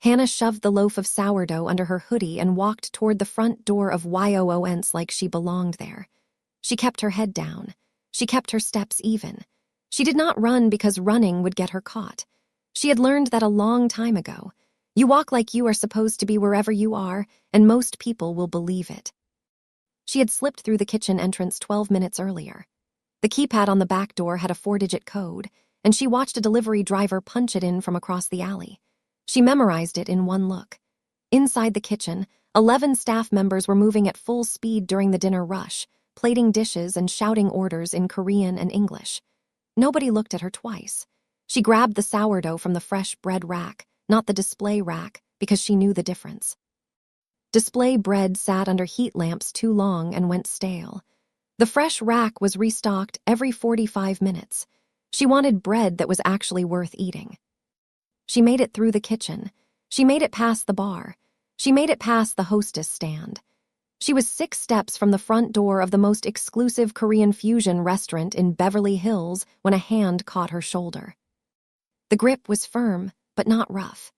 Hannah shoved the loaf of sourdough under her hoodie and walked toward the front door of YOON's like she belonged there. She kept her head down. She kept her steps even. She did not run because running would get her caught. She had learned that a long time ago. You walk like you are supposed to be wherever you are, and most people will believe it. She had slipped through the kitchen entrance 12 minutes earlier. The keypad on the back door had a 4-digit code, and she watched a delivery driver punch it in from across the alley. She memorized it in one look. Inside the kitchen, 11 staff members were moving at full speed during the dinner rush, plating dishes and shouting orders in Korean and English. Nobody looked at her twice. She grabbed the sourdough from the fresh bread rack, not the display rack, because she knew the difference. Display bread sat under heat lamps too long and went stale. The fresh rack was restocked every 45 minutes. She wanted bread that was actually worth eating. She made it through the kitchen. She made it past the bar. She made it past the hostess stand. She was 6 steps from the front door of the most exclusive Korean fusion restaurant in Beverly Hills when a hand caught her shoulder. The grip was firm, but not rough.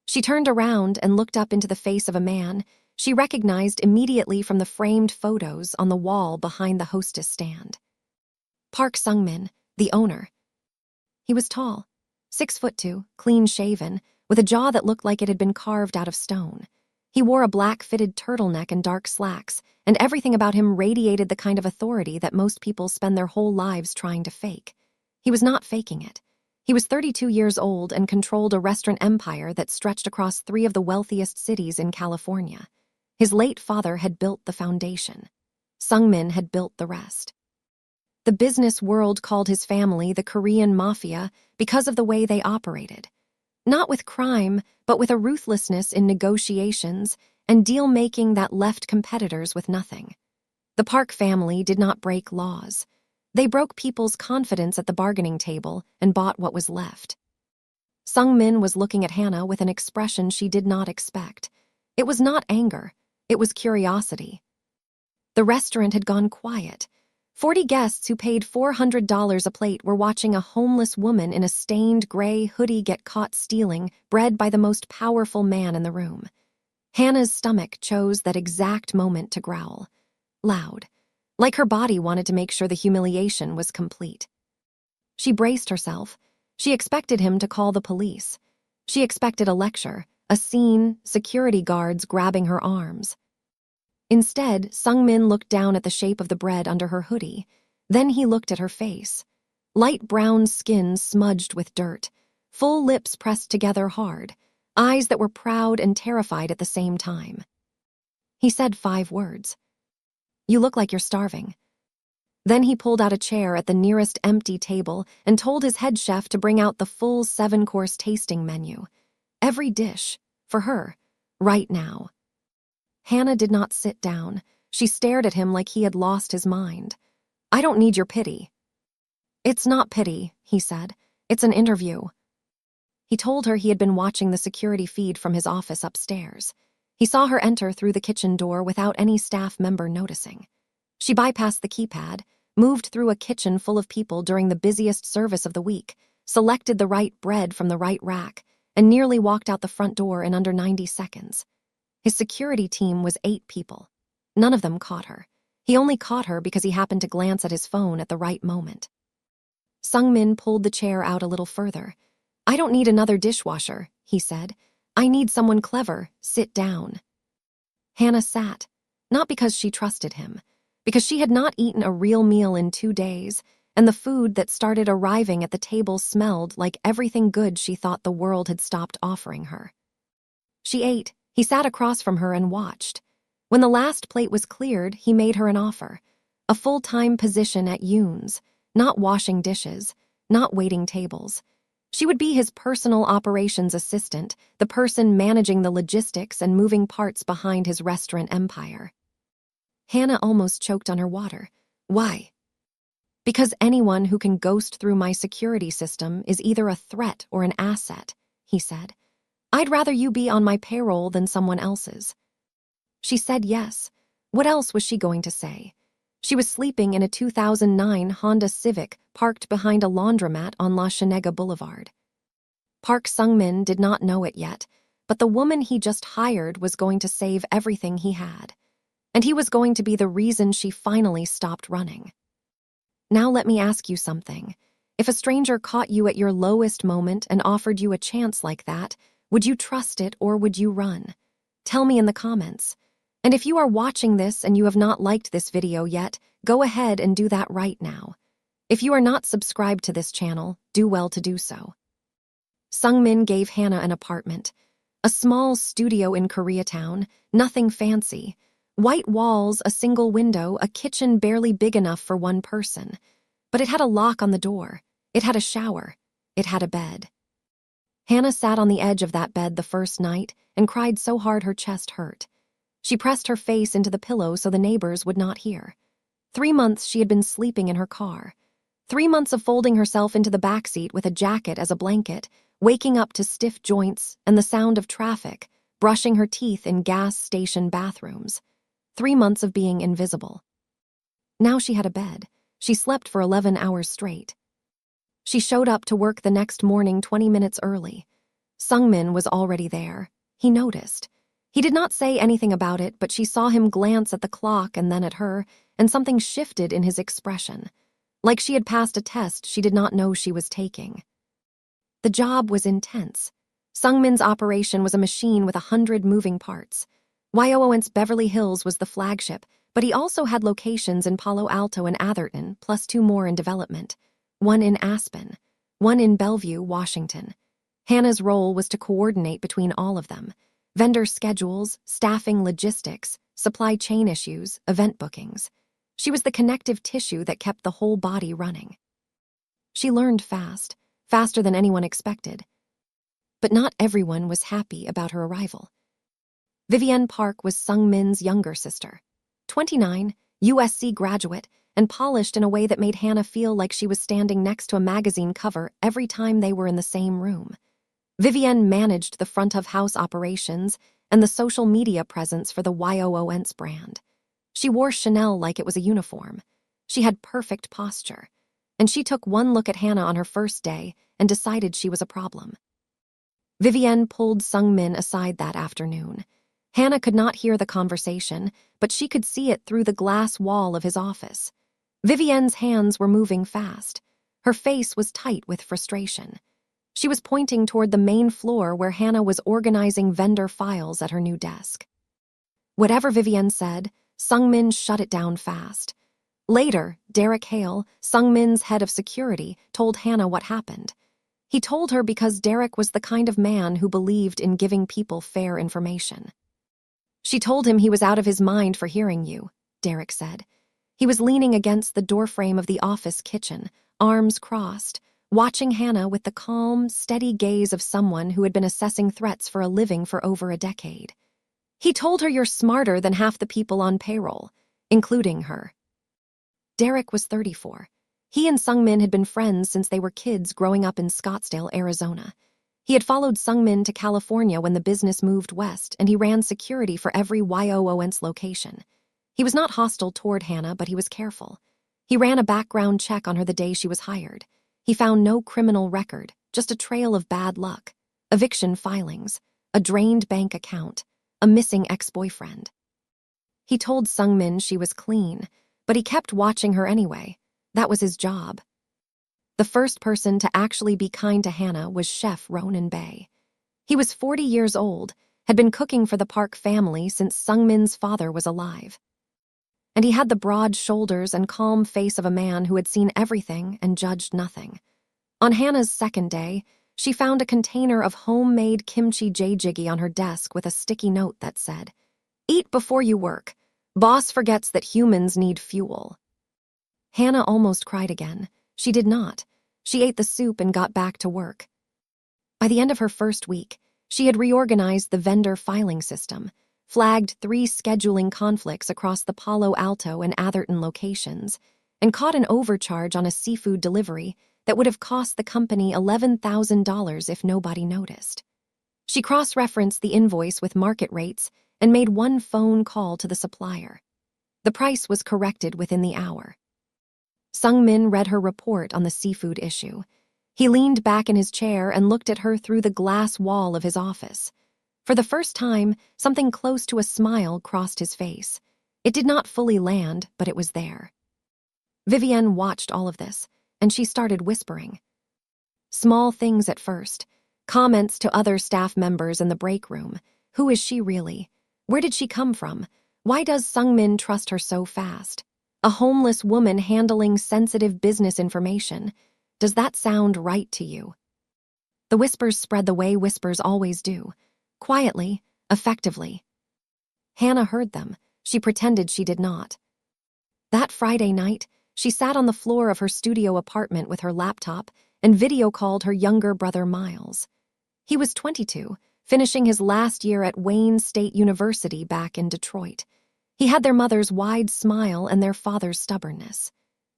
She turned around and looked up into the face of a man she recognized immediately from the framed photos on the wall behind the hostess stand. Park Sung-min, the owner. He was tall, 6'2", clean-shaven, with a jaw that looked like it had been carved out of stone. He wore a black fitted turtleneck and dark slacks, and everything about him radiated the kind of authority that most people spend their whole lives trying to fake. He was not faking it. He was 32 years old and controlled a restaurant empire that stretched across 3 of the wealthiest cities in California. His late father had built the foundation. Sung-min had built the rest. The business world called his family the Korean Mafia because of the way they operated. Not with crime, but with a ruthlessness in negotiations and deal-making that left competitors with nothing. The Park family did not break laws. They broke people's confidence at the bargaining table and bought what was left. Sung-min was looking at Hannah with an expression she did not expect. It was not anger. It was curiosity. The restaurant had gone quiet. 40 guests who paid $400 a plate were watching a homeless woman in a stained gray hoodie get caught stealing bread by the most powerful man in the room. Hannah's stomach chose that exact moment to growl. Loud. Like her body wanted to make sure the humiliation was complete. She braced herself. She expected him to call the police. She expected a lecture, a scene, security guards grabbing her arms. Instead, Sung-min looked down at the shape of the bread under her hoodie. Then he looked at her face. Light brown skin smudged with dirt, full lips pressed together hard, eyes that were proud and terrified at the same time. He said 5 words. "You look like you're starving." Then he pulled out a chair at the nearest empty table and told his head chef to bring out the full 7-course tasting menu. Every dish, for her, right now. Hannah did not sit down. She stared at him like he had lost his mind. "I don't need your pity." "It's not pity," he said. "It's an interview." He told her he had been watching the security feed from his office upstairs. He saw her enter through the kitchen door without any staff member noticing. She bypassed the keypad, moved through a kitchen full of people during the busiest service of the week, selected the right bread from the right rack, and nearly walked out the front door in under 90 seconds. His security team was 8 people. None of them caught her. He only caught her because he happened to glance at his phone at the right moment. Sung-min pulled the chair out a little further. "I don't need another dishwasher," he said. "I need someone clever. Sit down." Hannah sat, not because she trusted him, because she had not eaten a real meal in 2 days, and the food that started arriving at the table smelled like everything good she thought the world had stopped offering her. She ate. He sat across from her and watched. When the last plate was cleared, he made her an offer. A full-time position at Yoon's, not washing dishes, not waiting tables. She would be his personal operations assistant, the person managing the logistics and moving parts behind his restaurant empire. Hannah almost choked on her water. "Why?" "Because anyone who can ghost through my security system is either a threat or an asset," he said. "I'd rather you be on my payroll than someone else's." She said yes. What else was she going to say? She was sleeping in a 2009 Honda Civic parked behind a laundromat on La Chenega Boulevard. Park Sung-min did not know it yet, but the woman he just hired was going to save everything he had. And he was going to be the reason she finally stopped running. Now let me ask you something. If a stranger caught you at your lowest moment and offered you a chance like that, would you trust it or would you run? Tell me in the comments. And if you are watching this and you have not liked this video yet, go ahead and do that right now. If you are not subscribed to this channel, do well to do so. Sungmin gave Hannah an apartment. A small studio in Koreatown, nothing fancy. White walls, a single window, a kitchen barely big enough for one person. But it had a lock on the door. It had a shower. It had a bed. Hannah sat on the edge of that bed the first night and cried so hard her chest hurt. She pressed her face into the pillow so the neighbors would not hear. 3 months she had been sleeping in her car. 3 months of folding herself into the backseat with a jacket as a blanket, waking up to stiff joints and the sound of traffic, brushing her teeth in gas station bathrooms. 3 months of being invisible. Now she had a bed. She slept for 11 hours straight. She showed up to work the next morning 20 minutes early. Sungmin was already there. He noticed. He did not say anything about it, but she saw him glance at the clock and then at her, and something shifted in his expression. Like she had passed a test she did not know she was taking. The job was intense. Sungmin's operation was a machine with 100 moving parts. YOON's Beverly Hills was the flagship, but he also had locations in Palo Alto and Atherton, plus 2 more in development. 1 in Aspen, 1 in Bellevue, Washington. Hannah's role was to coordinate between all of them. Vendor schedules, staffing logistics, supply chain issues, event bookings. She was the connective tissue that kept the whole body running. She learned fast, faster than anyone expected. But not everyone was happy about her arrival. Vivienne Park was Sungmin's younger sister. 29, USC graduate, and polished in a way that made Hannah feel like she was standing next to a magazine cover every time they were in the same room. Vivienne managed the front-of-house operations and the social media presence for the YOON's brand. She wore Chanel like it was a uniform. She had perfect posture. And she took one look at Hannah on her first day and decided she was a problem. Vivienne pulled Sungmin aside that afternoon. Hannah could not hear the conversation, but she could see it through the glass wall of his office. Vivienne's hands were moving fast. Her face was tight with frustration. She was pointing toward the main floor where Hannah was organizing vendor files at her new desk. Whatever Vivienne said, Sungmin shut it down fast. Later, Derek Hale, Sungmin's head of security, told Hannah what happened. He told her because Derek was the kind of man who believed in giving people fair information. She told him he was out of his mind for hearing you, Derek said. He was leaning against the doorframe of the office kitchen, arms crossed, watching Hannah with the calm, steady gaze of someone who had been assessing threats for a living for over a decade. He told her you're smarter than half the people on payroll, including her. Derek was 34. He and Sungmin had been friends since they were kids growing up in Scottsdale, Arizona. He had followed Sungmin to California when the business moved west, and he ran security for every YOON's location. He was not hostile toward Hannah, but he was careful. He ran a background check on her the day she was hired. He found no criminal record, just a trail of bad luck, eviction filings, a drained bank account, a missing ex-boyfriend. He told Sungmin she was clean, but he kept watching her anyway. That was his job. The first person to actually be kind to Hannah was Chef Ronan Bay. He was 40 years old, had been cooking for the Park family since Sungmin's father was alive. And he had the broad shoulders and calm face of a man who had seen everything and judged nothing. On Hannah's second day, she found a container of homemade kimchi jjigae on her desk with a sticky note that said, "Eat before you work. Boss forgets that humans need fuel." Hannah almost cried again. She did not. She ate the soup and got back to work. By the end of her first week, she had reorganized the vendor filing system, flagged 3 scheduling conflicts across the Palo Alto and Atherton locations, and caught an overcharge on a seafood delivery that would have cost the company $11,000 if nobody noticed. She cross-referenced the invoice with market rates and made one phone call to the supplier. The price was corrected within the hour. Sungmin read her report on the seafood issue. He leaned back in his chair and looked at her through the glass wall of his office. For the first time, something close to a smile crossed his face. It did not fully land, but it was there. Vivienne watched all of this, and she started whispering. Small things at first. Comments to other staff members in the break room. Who is she really? Where did she come from? Why does Sungmin trust her so fast? A homeless woman handling sensitive business information. Does that sound right to you? The whispers spread the way whispers always do. Quietly, effectively. Hannah heard them. She pretended she did not. That Friday night, she sat on the floor of her studio apartment with her laptop and video called her younger brother Miles. He was 22, finishing his last year at Wayne State University back in Detroit. He had their mother's wide smile and their father's stubbornness.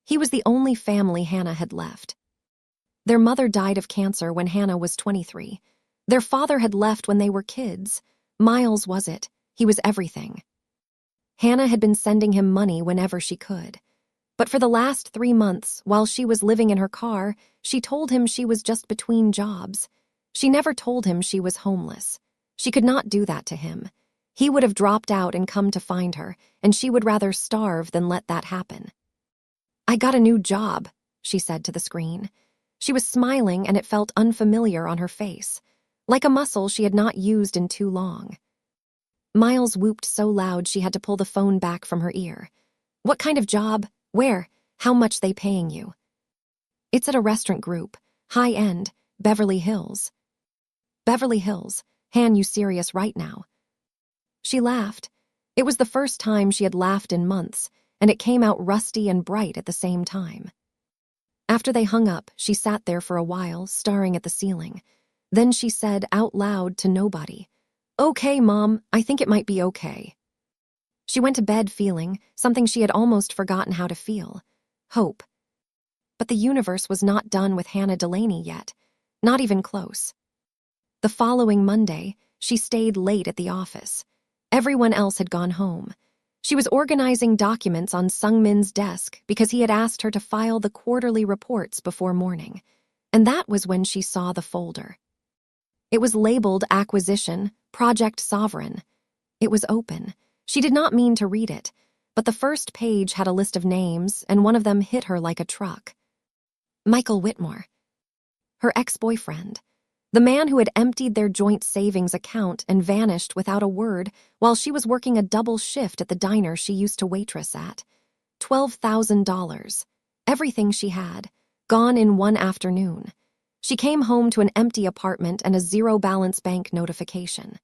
He was the only family Hannah had left. Their mother died of cancer when Hannah was 23. Their father had left when they were kids. Miles was it. He was everything. Hannah had been sending him money whenever she could. But for the last 3 months, while she was living in her car, she told him she was just between jobs. She never told him she was homeless. She could not do that to him. He would have dropped out and come to find her, and she would rather starve than let that happen. "I got a new job," she said to the screen. She was smiling, and it felt unfamiliar on her face, like a muscle she had not used in too long. Miles whooped so loud she had to pull the phone back from her ear. "What kind of job? Where? How much they paying you?" "It's at a restaurant group. High-end. Beverly Hills." "Beverly Hills? Han, you serious right now?" She laughed. It was the first time she had laughed in months, and it came out rusty and bright at the same time. After they hung up, she sat there for a while, staring at the ceiling. Then she said out loud to nobody, "Okay, Mom, I think it might be okay." She went to bed feeling something she had almost forgotten how to feel: hope. But the universe was not done with Hannah Delaney yet, not even close. The following Monday, she stayed late at the office. Everyone else had gone home. She was organizing documents on Sungmin's desk because he had asked her to file the quarterly reports before morning. And that was when she saw the folder. It was labeled Acquisition, Project Sovereign. It was open. She did not mean to read it, but the first page had a list of names, and one of them hit her like a truck. Michael Whitmore. Her ex-boyfriend. The man who had emptied their joint savings account and vanished without a word while she was working a double shift at the diner she used to waitress at. $12,000. Everything she had. Gone in one afternoon. She came home to an empty apartment and a zero-balance bank notification.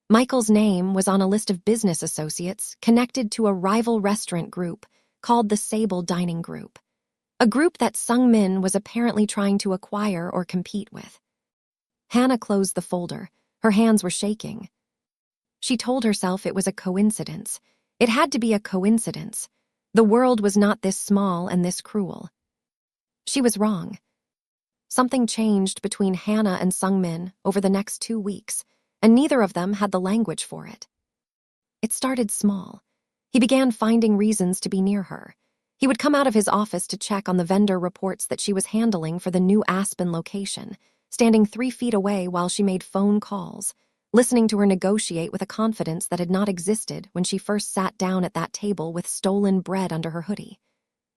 Michael's name was on a list of business associates connected to a rival restaurant group called the Sable Dining Group, a group that Sungmin was apparently trying to acquire or compete with. Hannah closed the folder. Her hands were shaking. She told herself it was a coincidence. It had to be a coincidence. The world was not this small and this cruel. She was wrong. Something changed between Hannah and Sungmin over the next 2 weeks, and neither of them had the language for it. It started small. He began finding reasons to be near her. He would come out of his office to check on the vendor reports that she was handling for the new Aspen location, standing 3 feet away while she made phone calls, listening to her negotiate with a confidence that had not existed when she first sat down at that table with stolen bread under her hoodie.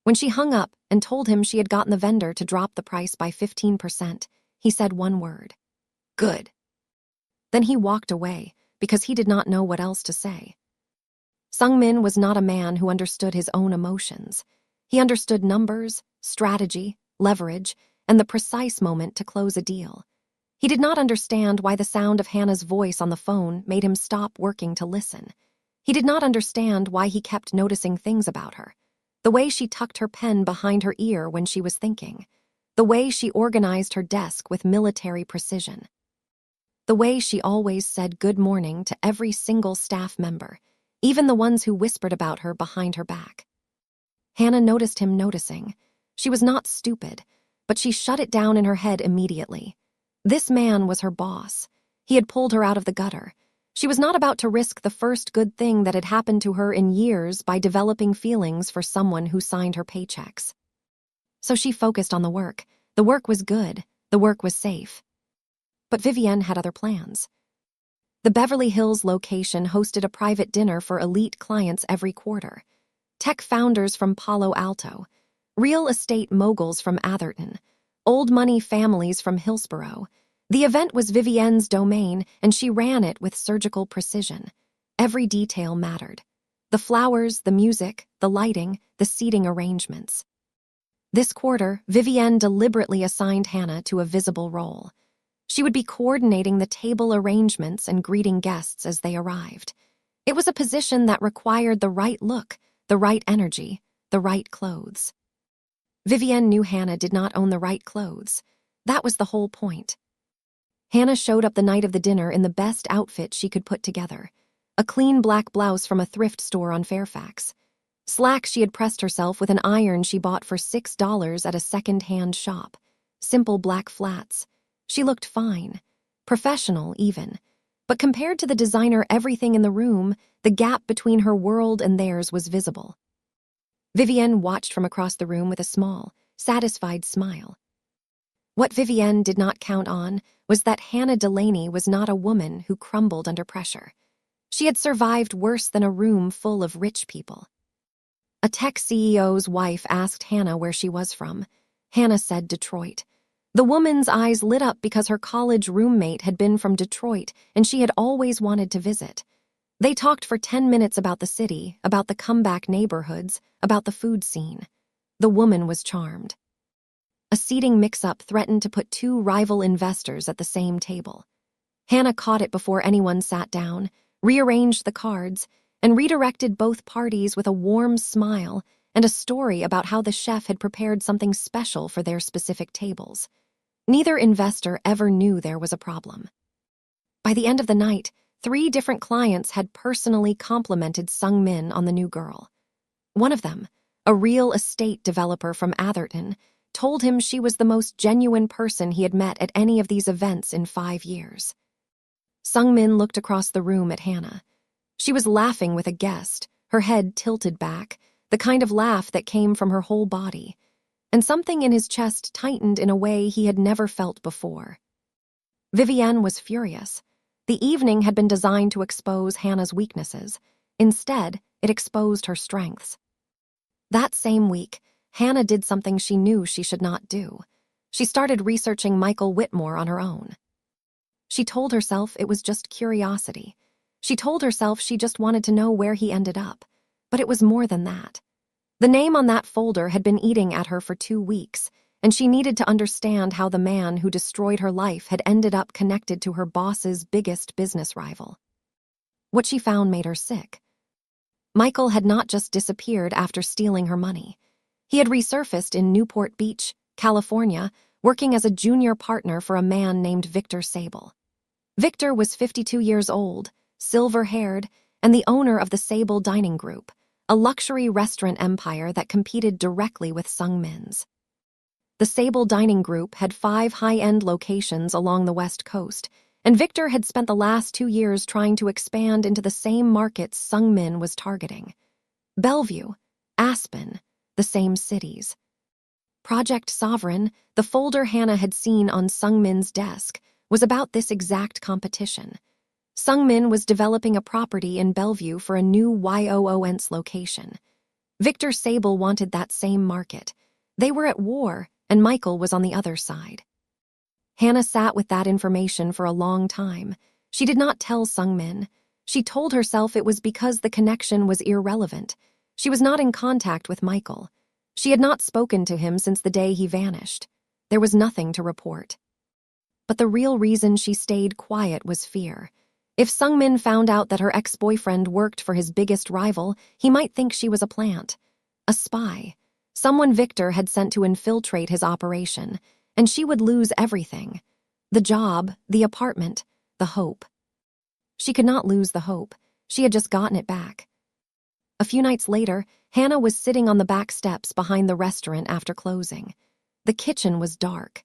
When she hung up and told him she had gotten the vendor to drop the price by 15%, he said one word: "Good." Then he walked away because he did not know what else to say. Sungmin was not a man who understood his own emotions. He understood numbers, strategy, leverage, and the precise moment to close a deal. He did not understand why the sound of Hannah's voice on the phone made him stop working to listen. He did not understand why he kept noticing things about her. The way she tucked her pen behind her ear when she was thinking. The way she organized her desk with military precision. The way she always said good morning to every single staff member, even the ones who whispered about her behind her back. Hannah noticed him noticing. She was not stupid, but she shut it down in her head immediately. This man was her boss. He had pulled her out of the gutter. She was not about to risk the first good thing that had happened to her in years by developing feelings for someone who signed her paychecks. So she focused on the work. The work was good. The work was safe. But Vivienne had other plans. The Beverly Hills location hosted a private dinner for elite clients every quarter. Tech founders from Palo Alto, real estate moguls from Atherton, old money families from Hillsborough. The event was Vivienne's domain, and she ran it with surgical precision. Every detail mattered. The flowers, the music, the lighting, the seating arrangements. This quarter, Vivienne deliberately assigned Hannah to a visible role. She would be coordinating the table arrangements and greeting guests as they arrived. It was a position that required the right look, the right energy, the right clothes. Vivienne knew Hannah did not own the right clothes. That was the whole point. Hannah showed up the night of the dinner in the best outfit she could put together. A clean black blouse from a thrift store on Fairfax. Slacks she had pressed herself with an iron she bought for $6 at a second-hand shop. Simple black flats. She looked fine. Professional, even. But compared to the designer everything in the room, the gap between her world and theirs was visible. Vivienne watched from across the room with a small, satisfied smile. What Vivienne did not count on was that Hannah Delaney was not a woman who crumbled under pressure. She had survived worse than a room full of rich people. A tech CEO's wife asked Hannah where she was from. Hannah said Detroit. The woman's eyes lit up because her college roommate had been from Detroit and she had always wanted to visit. They talked for 10 minutes about the city, about the comeback neighborhoods, about the food scene. The woman was charmed. A seating mix-up threatened to put two rival investors at the same table. Hannah caught it before anyone sat down, rearranged the cards, and redirected both parties with a warm smile and a story about how the chef had prepared something special for their specific tables. Neither investor ever knew there was a problem. By the end of the night, 3 different clients had personally complimented Sung Min on the new girl. One of them, a real estate developer from Atherton, told him she was the most genuine person he had met at any of these events in 5 years. Sung Min looked across the room at Hannah. She was laughing with a guest, her head tilted back, the kind of laugh that came from her whole body, and something in his chest tightened in a way he had never felt before. Vivienne was furious. The evening had been designed to expose Hannah's weaknesses. Instead, it exposed her strengths. That same week, Hannah did something she knew she should not do. She started researching Michael Whitmore on her own. She told herself it was just curiosity. She told herself she just wanted to know where he ended up. But it was more than that. The name on that folder had been eating at her for 2 weeks, and she needed to understand how the man who destroyed her life had ended up connected to her boss's biggest business rival. What she found made her sick. Michael had not just disappeared after stealing her money. He had resurfaced in Newport Beach, California, working as a junior partner for a man named Victor Sable. Victor was 52 years old, silver-haired, and the owner of the Sable Dining Group, a luxury restaurant empire that competed directly with Sung Min's. The Sable Dining Group had 5 high-end locations along the West Coast, and Victor had spent the last 2 years trying to expand into the same markets Sung Min was targeting. Bellevue, Aspen, the same cities. Project Sovereign, the folder Hannah had seen on Sung Min's desk, was about this exact competition. Sung Min was developing a property in Bellevue for a new YOON's location. Victor Sable wanted that same market. They were at war, and Michael was on the other side. Hannah sat with that information for a long time. She did not tell Sung Min. She told herself it was because the connection was irrelevant. She was not in contact with Michael. She had not spoken to him since the day he vanished. There was nothing to report. But the real reason she stayed quiet was fear. If Sung Min found out that her ex-boyfriend worked for his biggest rival, he might think she was a plant. A spy. Someone Victor had sent to infiltrate his operation, and she would lose everything. The job, the apartment, the hope. She could not lose the hope. She had just gotten it back. A few nights later, Hannah was sitting on the back steps behind the restaurant after closing. The kitchen was dark.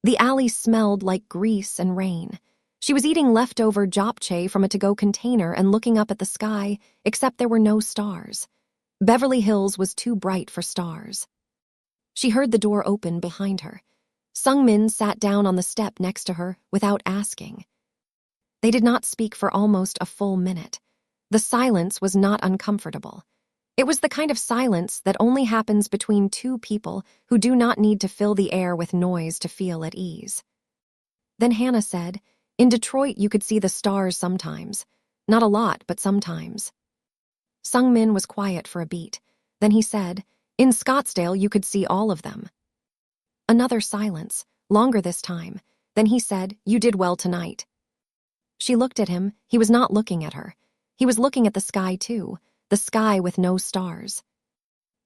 The alley smelled like grease and rain. She was eating leftover japchae from a to-go container and looking up at the sky, except there were no stars. Beverly Hills was too bright for stars. She heard the door open behind her. Sung Min sat down on the step next to her without asking. They did not speak for almost a full minute. The silence was not uncomfortable. It was the kind of silence that only happens between two people who do not need to fill the air with noise to feel at ease. Then Hannah said, "In Detroit, you could see the stars sometimes. Not a lot, but sometimes." Sung-min was quiet for a beat. Then he said, "In Scottsdale, you could see all of them." Another silence, longer this time. Then he said, "You did well tonight." She looked at him. He was not looking at her. He was looking at the sky too, the sky with no stars.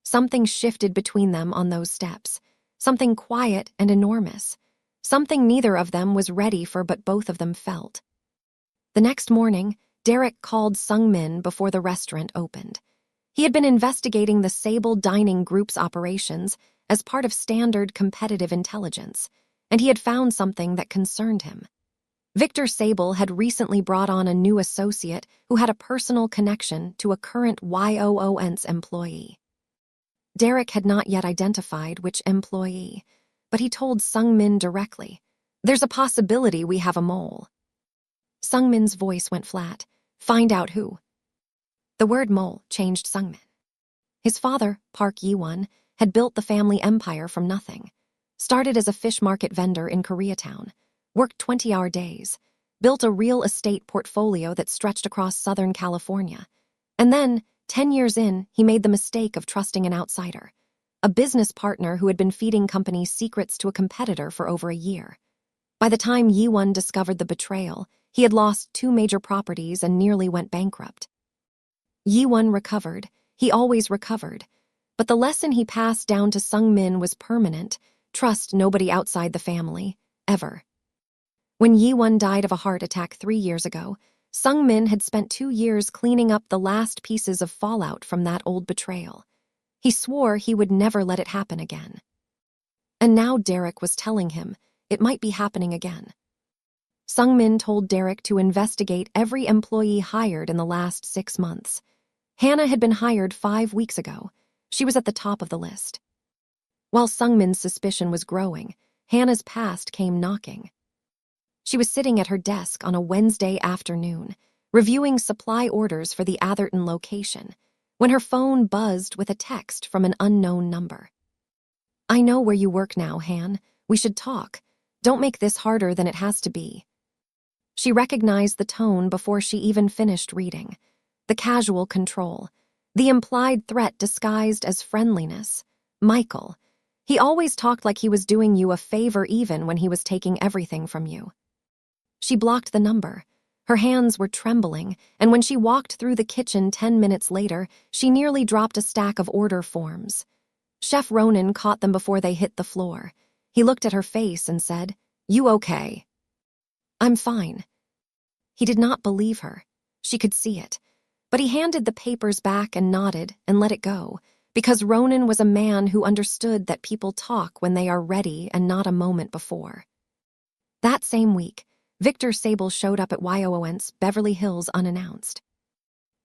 Something shifted between them on those steps, something quiet and enormous, something neither of them was ready for but both of them felt. The next morning, Derek called Sung-min before the restaurant opened. He had been investigating the Sable Dining Group's operations as part of standard competitive intelligence, and he had found something that concerned him. Victor Sable had recently brought on a new associate who had a personal connection to a current YOON's employee. Derek had not yet identified which employee, but he told Sung-min directly, "There's a possibility we have a mole." Sung-min's voice went flat. "Find out who." The word mole changed Sung-min. His father, Park Yi-won, had built the family empire from nothing. Started as a fish market vendor in Koreatown, worked 20-hour days, built a real estate portfolio that stretched across Southern California. And then, 10 years in, he made the mistake of trusting an outsider, a business partner who had been feeding companies secrets to a competitor for over a year. By the time Yi-won discovered the betrayal, he had lost 2 major properties and nearly went bankrupt. Yi-won recovered. He always recovered. But the lesson he passed down to Sung-min was permanent: trust nobody outside the family, ever. When Yi-won died of a heart attack 3 years ago, Sung-min had spent 2 years cleaning up the last pieces of fallout from that old betrayal. He swore he would never let it happen again. And now Derek was telling him it might be happening again. Sung-min told Derek to investigate every employee hired in the last 6 months. Hannah had been hired 5 weeks ago. She was at the top of the list. While Sung-min's suspicion was growing, Hannah's past came knocking. She was sitting at her desk on a Wednesday afternoon, reviewing supply orders for the Atherton location, when her phone buzzed with a text from an unknown number. "I know where you work now, Han. We should talk. Don't make this harder than it has to be." She recognized the tone before she even finished reading. The casual control, the implied threat disguised as friendliness. Michael. He always talked like he was doing you a favor even when he was taking everything from you. She blocked the number. Her hands were trembling, and when she walked through the kitchen 10 minutes later, she nearly dropped a stack of order forms. Chef Ronan caught them before they hit the floor. He looked at her face and said, "You okay?" "I'm fine." He did not believe her. She could see it. But he handed the papers back and nodded and let it go, because Ronan was a man who understood that people talk when they are ready and not a moment before. That same week, Victor Sable showed up at YOON's Beverly Hills unannounced.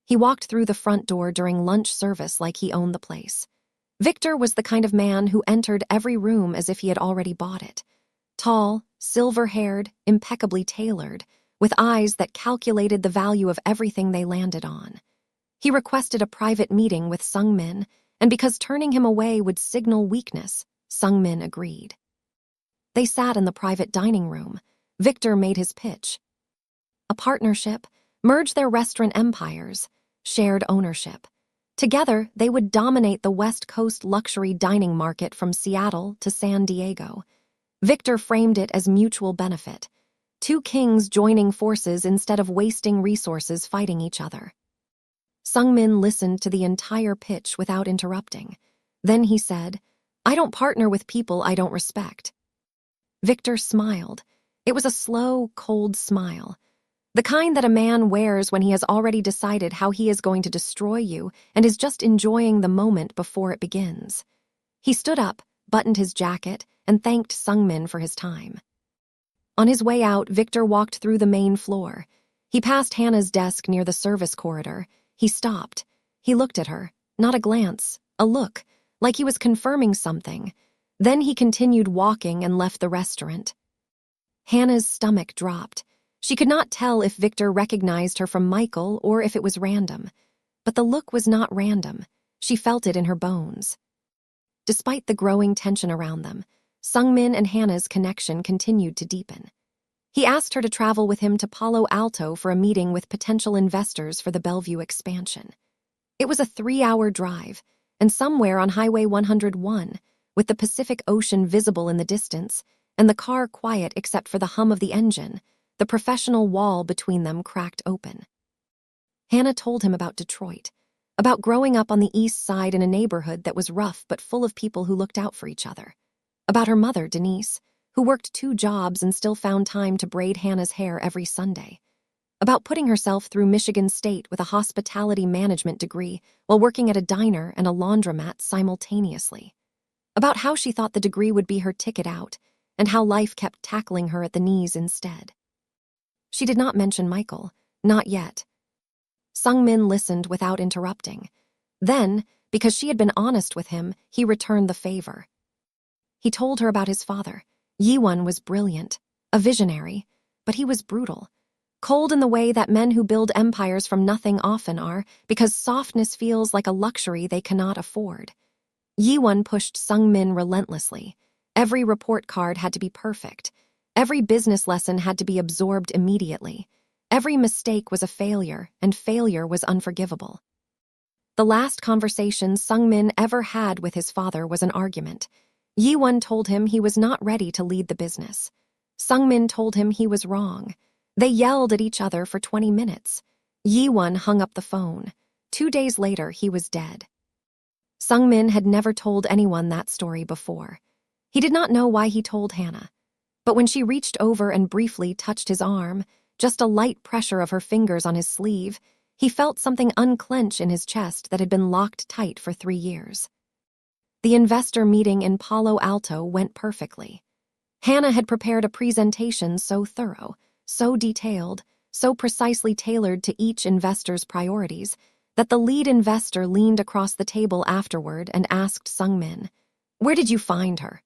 He walked through the front door during lunch service like he owned the place. Victor was the kind of man who entered every room as if he had already bought it. Tall, silver-haired, impeccably tailored, with eyes that calculated the value of everything they landed on. He requested a private meeting with Sung-min, and because turning him away would signal weakness, Sung-min agreed. They sat in the private dining room. Victor made his pitch. A partnership, merge their restaurant empires, shared ownership. Together, they would dominate the West Coast luxury dining market from Seattle to San Diego. Victor framed it as mutual benefit. 2 kings joining forces instead of wasting resources fighting each other. Sung-min listened to the entire pitch without interrupting. Then he said, "I don't partner with people I don't respect." Victor smiled. It was a slow, cold smile. The kind that a man wears when he has already decided how he is going to destroy you and is just enjoying the moment before it begins. He stood up, buttoned his jacket, and thanked Sung-min for his time. On his way out, Victor walked through the main floor. He passed Hannah's desk near the service corridor. He stopped. He looked at her. Not a glance, a look, like he was confirming something. Then he continued walking and left the restaurant. Hannah's stomach dropped. She could not tell if Victor recognized her from Michael or if it was random. But the look was not random. She felt it in her bones. Despite the growing tension around them, Sungmin and Hannah's connection continued to deepen. He asked her to travel with him to Palo Alto for a meeting with potential investors for the Bellevue expansion. It was a 3-hour drive, and somewhere on Highway 101, with the Pacific Ocean visible in the distance, and the car quiet except for the hum of the engine, the professional wall between them cracked open. Hannah told him about Detroit, about growing up on the east side in a neighborhood that was rough but full of people who looked out for each other. About her mother, Denise, who worked 2 jobs and still found time to braid Hannah's hair every Sunday. About putting herself through Michigan State with a hospitality management degree while working at a diner and a laundromat simultaneously. About how she thought the degree would be her ticket out, and how life kept tackling her at the knees instead. She did not mention Michael, not yet. Sungmin listened without interrupting. Then, because she had been honest with him, he returned the favor. He told her about his father. Yiwon was brilliant, a visionary, but he was brutal. Cold in the way that men who build empires from nothing often are, because softness feels like a luxury they cannot afford. Yiwon pushed Sungmin relentlessly. Every report card had to be perfect. Every business lesson had to be absorbed immediately. Every mistake was a failure, and failure was unforgivable. The last conversation Sungmin ever had with his father was an argument. Yiwon told him he was not ready to lead the business. Sungmin told him he was wrong. They yelled at each other for 20 minutes. Yiwon hung up the phone. 2 days later, he was dead. Sungmin had never told anyone that story before. He did not know why he told Hannah. But when she reached over and briefly touched his arm, just a light pressure of her fingers on his sleeve, he felt something unclench in his chest that had been locked tight for 3 years. The investor meeting in Palo Alto went perfectly. Hannah had prepared a presentation so thorough, so detailed, so precisely tailored to each investor's priorities, that the lead investor leaned across the table afterward and asked Sungmin, "Where did you find her?"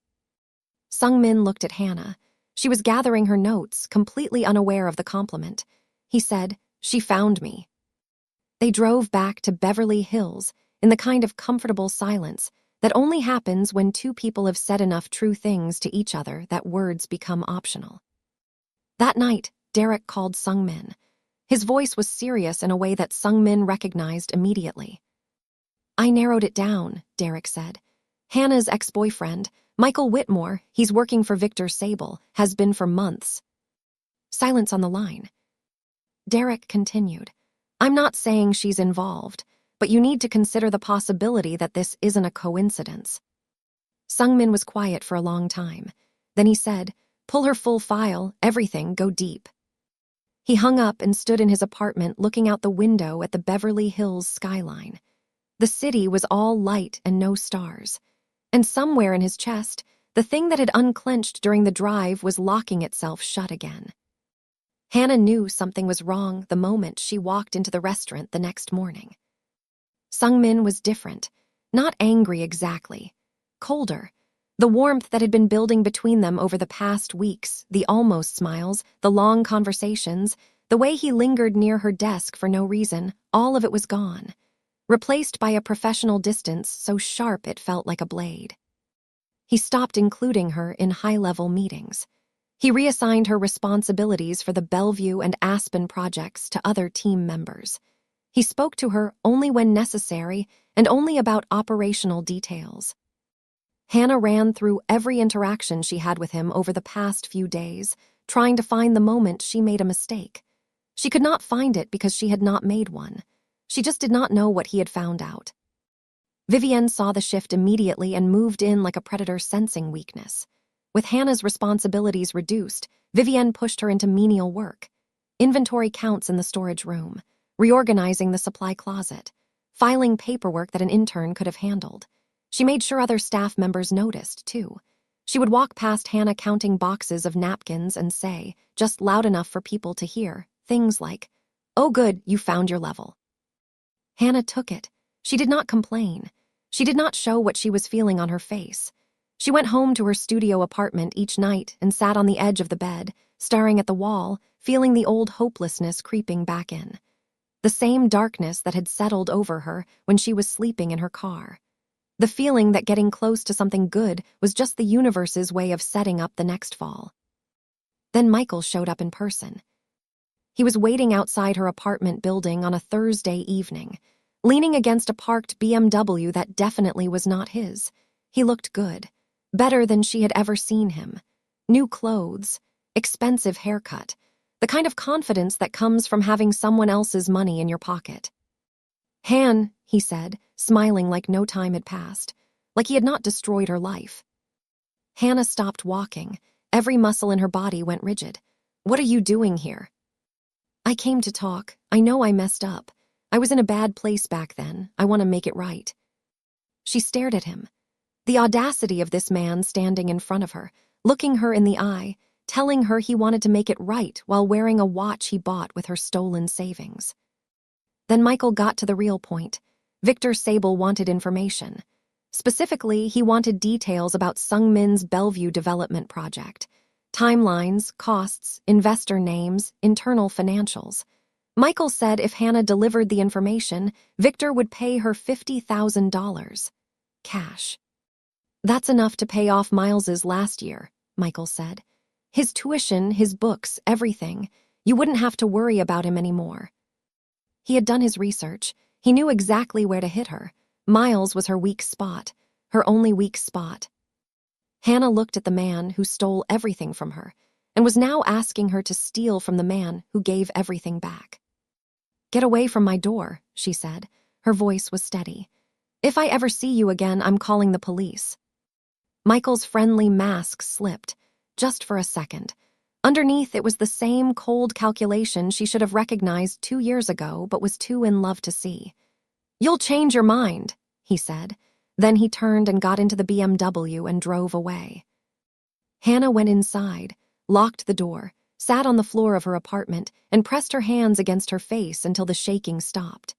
Sungmin looked at Hannah. She was gathering her notes, completely unaware of the compliment. He said, "She found me." They drove back to Beverly Hills in the kind of comfortable silence that only happens when 2 people have said enough true things to each other that words become optional. That night, Derek called Sungmin. His voice was serious in a way that Sungmin recognized immediately. "I narrowed it down," Derek said. "Hannah's ex-boyfriend, Michael Whitmore, he's working for Victor Sable, has been for months." Silence on the line. Derek continued, "I'm not saying she's involved, but you need to consider the possibility that this isn't a coincidence." Sungmin was quiet for a long time. Then he said, "Pull her full file, everything, go deep." He hung up and stood in his apartment looking out the window at the Beverly Hills skyline. The city was all light and no stars. And somewhere in his chest, the thing that had unclenched during the drive was locking itself shut again. Hannah knew something was wrong the moment she walked into the restaurant the next morning. Sungmin was different, not angry exactly, colder. The warmth that had been building between them over the past weeks, the almost smiles, the long conversations, the way he lingered near her desk for no reason, all of it was gone, replaced by a professional distance so sharp it felt like a blade. He stopped including her in high-level meetings. He reassigned her responsibilities for the Bellevue and Aspen projects to other team members. He spoke to her only when necessary and only about operational details. Hannah ran through every interaction she had with him over the past few days, trying to find the moment she made a mistake. She could not find it because she had not made one. She just did not know what he had found out. Vivienne saw the shift immediately and moved in like a predator sensing weakness. With Hannah's responsibilities reduced, Vivienne pushed her into menial work. Inventory counts in the storage room, reorganizing the supply closet, filing paperwork that an intern could have handled. She made sure other staff members noticed, too. She would walk past Hannah counting boxes of napkins and say, just loud enough for people to hear, things like, "Oh good, you found your level." Hannah took it. She did not complain. She did not show what she was feeling on her face. She went home to her studio apartment each night and sat on the edge of the bed, staring at the wall, feeling the old hopelessness creeping back in. The same darkness that had settled over her when she was sleeping in her car. The feeling that getting close to something good was just the universe's way of setting up the next fall. Then Michael showed up in person. He was waiting outside her apartment building on a Thursday evening, leaning against a parked BMW that definitely was not his. He looked good, better than she had ever seen him. New clothes, expensive haircut, the kind of confidence that comes from having someone else's money in your pocket. "Han," he said, smiling like no time had passed, like he had not destroyed her life. Hannah stopped walking. Every muscle in her body went rigid. "What are you doing here?" "I came to talk. I know I messed up. I was in a bad place back then. I want to make it right." She stared at him. The audacity of this man standing in front of her, looking her in the eye, telling her he wanted to make it right while wearing a watch he bought with her stolen savings. Then Michael got to the real point. Victor Sable wanted information. Specifically, he wanted details about Sungmin's Bellevue development project. Timelines, costs, investor names, internal financials. Michael said if Hannah delivered the information, Victor would pay her $50,000. Cash. "That's enough to pay off Miles's last year," Michael said. "His tuition, his books, everything. You wouldn't have to worry about him anymore." He had done his research. He knew exactly where to hit her. Miles was her weak spot, her only weak spot. Hannah looked at the man who stole everything from her and was now asking her to steal from the man who gave everything back. "Get away from my door," she said. Her voice was steady. "If I ever see you again, I'm calling the police." Michael's friendly mask slipped, just for a second. Underneath, it was the same cold calculation she should have recognized 2 years ago but was too in love to see. "You'll change your mind," he said. Then he turned and got into the BMW and drove away. Hannah went inside, locked the door, sat on the floor of her apartment, and pressed her hands against her face until the shaking stopped.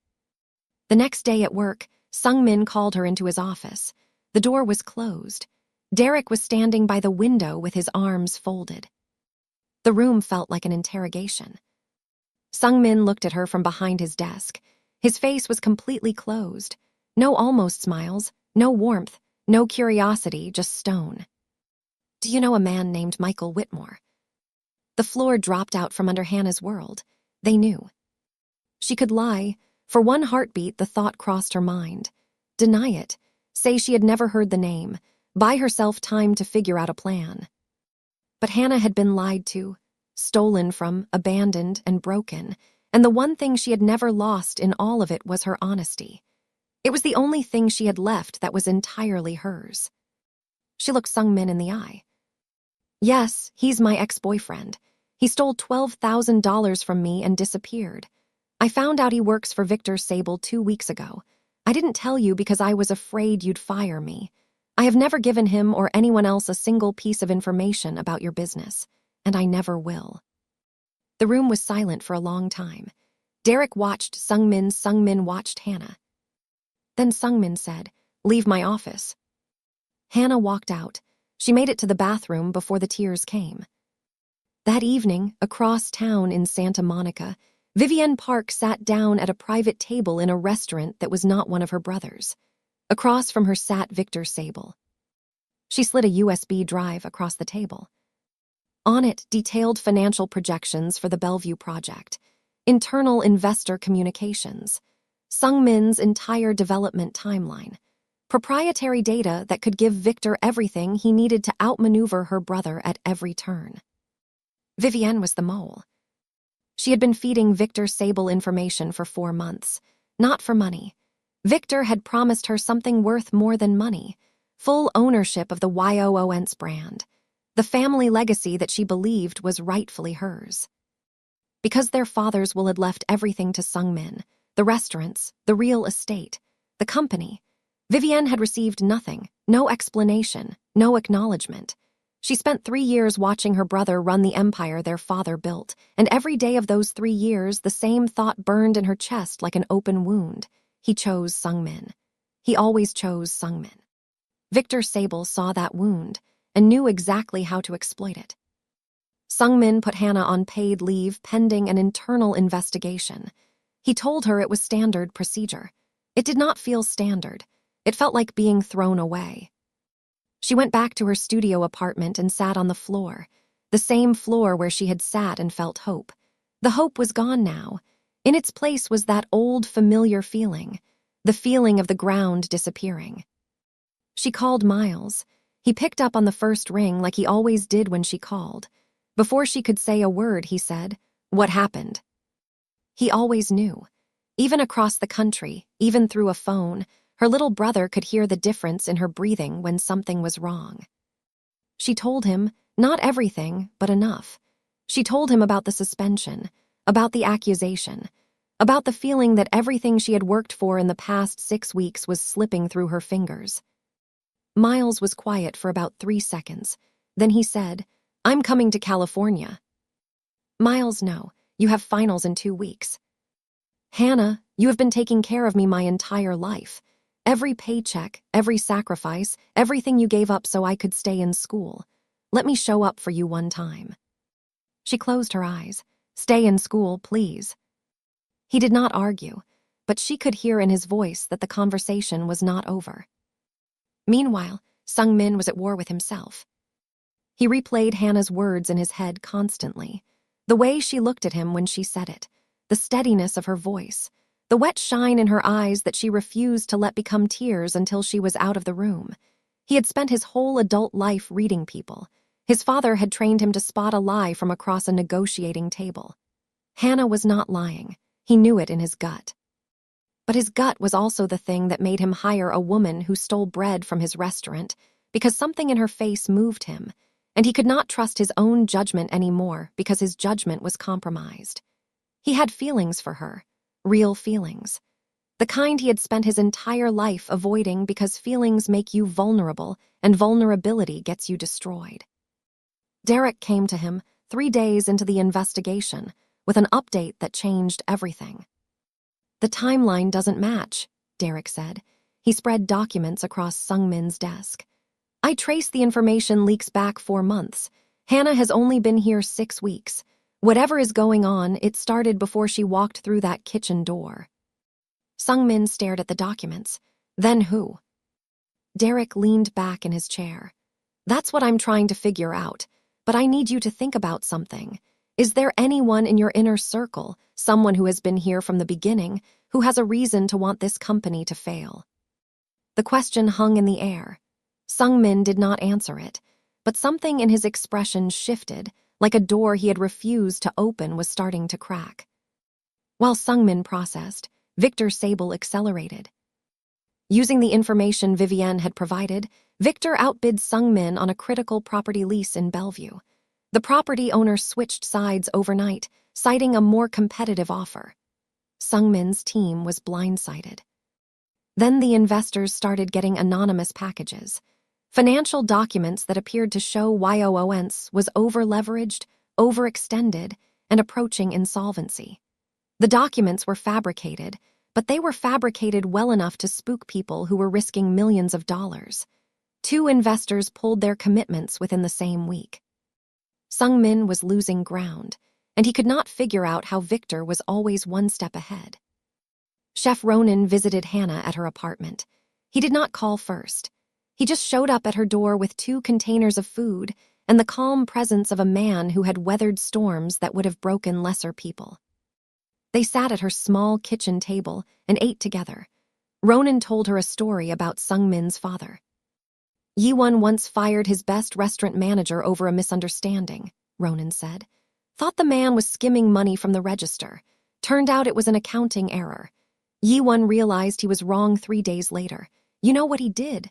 The next day at work, Sungmin called her into his office. The door was closed. Derek was standing by the window with his arms folded. The room felt like an interrogation. Sungmin looked at her from behind his desk. His face was completely closed. No almost smiles, no warmth, no curiosity, just stone. "Do you know a man named Michael Whitmore?" The floor dropped out from under Hannah's world. They knew. She could lie. For one heartbeat, the thought crossed her mind. Deny it. Say she had never heard the name. Buy herself time to figure out a plan. But Hannah had been lied to, stolen from, abandoned, and broken, and the one thing she had never lost in all of it was her honesty. It was the only thing she had left that was entirely hers. She looked Sungmin in the eye. "Yes, he's my ex-boyfriend. He stole $12,000 from me and disappeared. I found out he works for Victor Sable 2 weeks ago. I didn't tell you because I was afraid you'd fire me. I have never given him or anyone else a single piece of information about your business, and I never will." The room was silent for a long time. Derek watched Sungmin. Sungmin watched Hannah. Then Sungmin said, "Leave my office." Hannah walked out. She made it to the bathroom before the tears came. That evening, across town in Santa Monica, Vivienne Park sat down at a private table in a restaurant that was not one of her brother's. Across from her sat Victor Sable. She slid a USB drive across the table. On it, detailed financial projections for the Bellevue project, internal investor communications, Sungmin's entire development timeline, proprietary data that could give Victor everything he needed to outmaneuver her brother at every turn. Vivienne was the mole. She had been feeding Victor Sable information for 4 months, not for money. Victor had promised her something worth more than money, full ownership of the YOONS brand, the family legacy that she believed was rightfully hers. Because their fathers had left everything to Sungmin, the restaurants, the real estate, the company, Vivienne had received nothing, no explanation, no acknowledgement. She spent 3 years watching her brother run the empire their father built, and every day of those 3 years the same thought burned in her chest like an open wound. He chose Sungmin. He always chose Sungmin. Victor Sable saw that wound and knew exactly how to exploit it. Sungmin put Hannah on paid leave pending an internal investigation. He told her it was standard procedure. It did not feel standard. It felt like being thrown away. She went back to her studio apartment and sat on the floor, the same floor where she had sat and felt hope. The hope was gone now. In its place was that old familiar feeling, the feeling of the ground disappearing. She called Miles. He picked up on the first ring like he always did when she called. Before she could say a word, he said, "What happened?" He always knew. Even across the country, even through a phone, her little brother could hear the difference in her breathing when something was wrong. She told him, not everything, but enough. She told him about the suspension, about the accusation, about the feeling that everything she had worked for in the past 6 weeks was slipping through her fingers. Miles was quiet for about 3 seconds. Then he said, "I'm coming to California." "Miles, no. You have finals in 2 weeks." "Hannah, you have been taking care of me my entire life. Every paycheck, every sacrifice, everything you gave up so I could stay in school. Let me show up for you one time." She closed her eyes. "Stay in school, please." He did not argue, but she could hear in his voice that the conversation was not over. Meanwhile, Sungmin was at war with himself. He replayed Hannah's words in his head constantly. The way she looked at him when she said it, the steadiness of her voice, the wet shine in her eyes that she refused to let become tears until she was out of the room. He had spent his whole adult life reading people. His father had trained him to spot a lie from across a negotiating table. Hannah was not lying. He knew it in his gut. But his gut was also the thing that made him hire a woman who stole bread from his restaurant because something in her face moved him, and he could not trust his own judgment anymore because his judgment was compromised. He had feelings for her, real feelings. The kind he had spent his entire life avoiding because feelings make you vulnerable and vulnerability gets you destroyed. Derek came to him 3 days into the investigation with an update that changed everything. "The timeline doesn't match," Derek said. He spread documents across Sungmin's desk. "I traced the information leaks back 4 months. Hannah has only been here 6 weeks. Whatever is going on, it started before she walked through that kitchen door." Sungmin stared at the documents. "Then who?" Derek leaned back in his chair. "That's what I'm trying to figure out, but I need you to think about something. Is there anyone in your inner circle, someone who has been here from the beginning, who has a reason to want this company to fail?" The question hung in the air. Sungmin did not answer it, but something in his expression shifted, like a door he had refused to open was starting to crack. While Sungmin processed, Victor Sable accelerated. Using the information Vivienne had provided, Victor outbid Sungmin on a critical property lease in Bellevue. The property owner switched sides overnight, citing a more competitive offer. Sungmin's team was blindsided. Then the investors started getting anonymous packages, financial documents that appeared to show YOONS was over-leveraged, overextended, and approaching insolvency. The documents were fabricated, but they were fabricated well enough to spook people who were risking millions of dollars. 2 investors pulled their commitments within the same week. Sungmin was losing ground, and he could not figure out how Victor was always 1 step ahead. Chef Ronan visited Hannah at her apartment. He did not call first. He just showed up at her door with 2 containers of food and the calm presence of a man who had weathered storms that would have broken lesser people. They sat at her small kitchen table and ate together. Ronan told her a story about Sungmin's father. "Yiwon once fired his best restaurant manager over a misunderstanding," Ronan said. "Thought the man was skimming money from the register. Turned out it was an accounting error. Yiwon realized he was wrong 3 days later. You know what he did?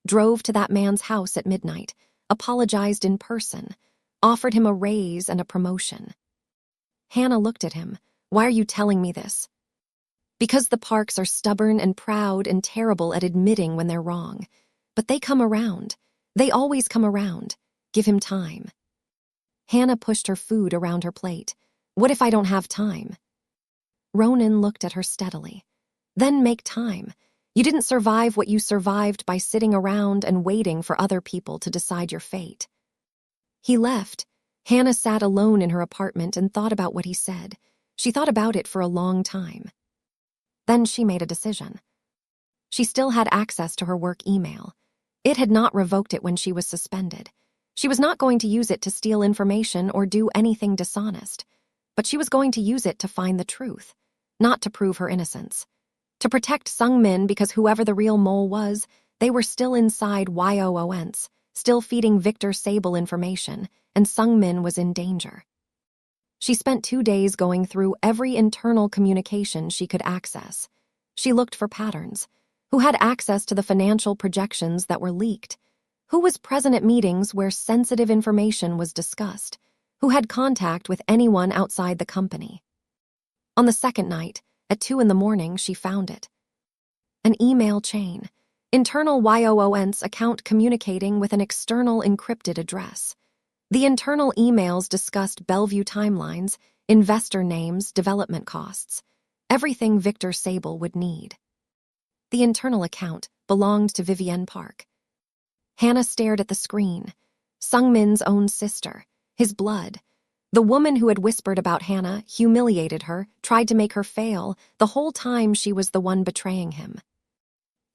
Drove to that man's house at midnight, apologized in person, offered him a raise and a promotion." Hannah looked at him. "Why are you telling me this?" "Because the Parks are stubborn and proud and terrible at admitting when they're wrong. But they come around. They always come around. Give him time." Hannah pushed her food around her plate. "What if I don't have time?" Ronan looked at her steadily. "Then make time. You didn't survive what you survived by sitting around and waiting for other people to decide your fate." He left. Hannah sat alone in her apartment and thought about what he said. She thought about it for a long time. Then she made a decision. She still had access to her work email. It had not revoked it when she was suspended. She was not going to use it to steal information or do anything dishonest, but she was going to use it to find the truth, not to prove her innocence. To protect Sung-min, because whoever the real mole was, they were still inside YOONs, still feeding Victor Sable information, and Sung-min was in danger. She spent 2 days going through every internal communication she could access. She looked for patterns. Who had access to the financial projections that were leaked? Who was present at meetings where sensitive information was discussed? Who had contact with anyone outside the company? On the second night, at 2 a.m, she found it. An email chain. Internal YOON's account communicating with an external encrypted address. The internal emails discussed Bellevue timelines, investor names, development costs, everything Victor Sable would need. The internal account belonged to Vivienne Park. Hannah stared at the screen. Sung-min's own sister, his blood. The woman who had whispered about Hannah, humiliated her, tried to make her fail, the whole time she was the one betraying him.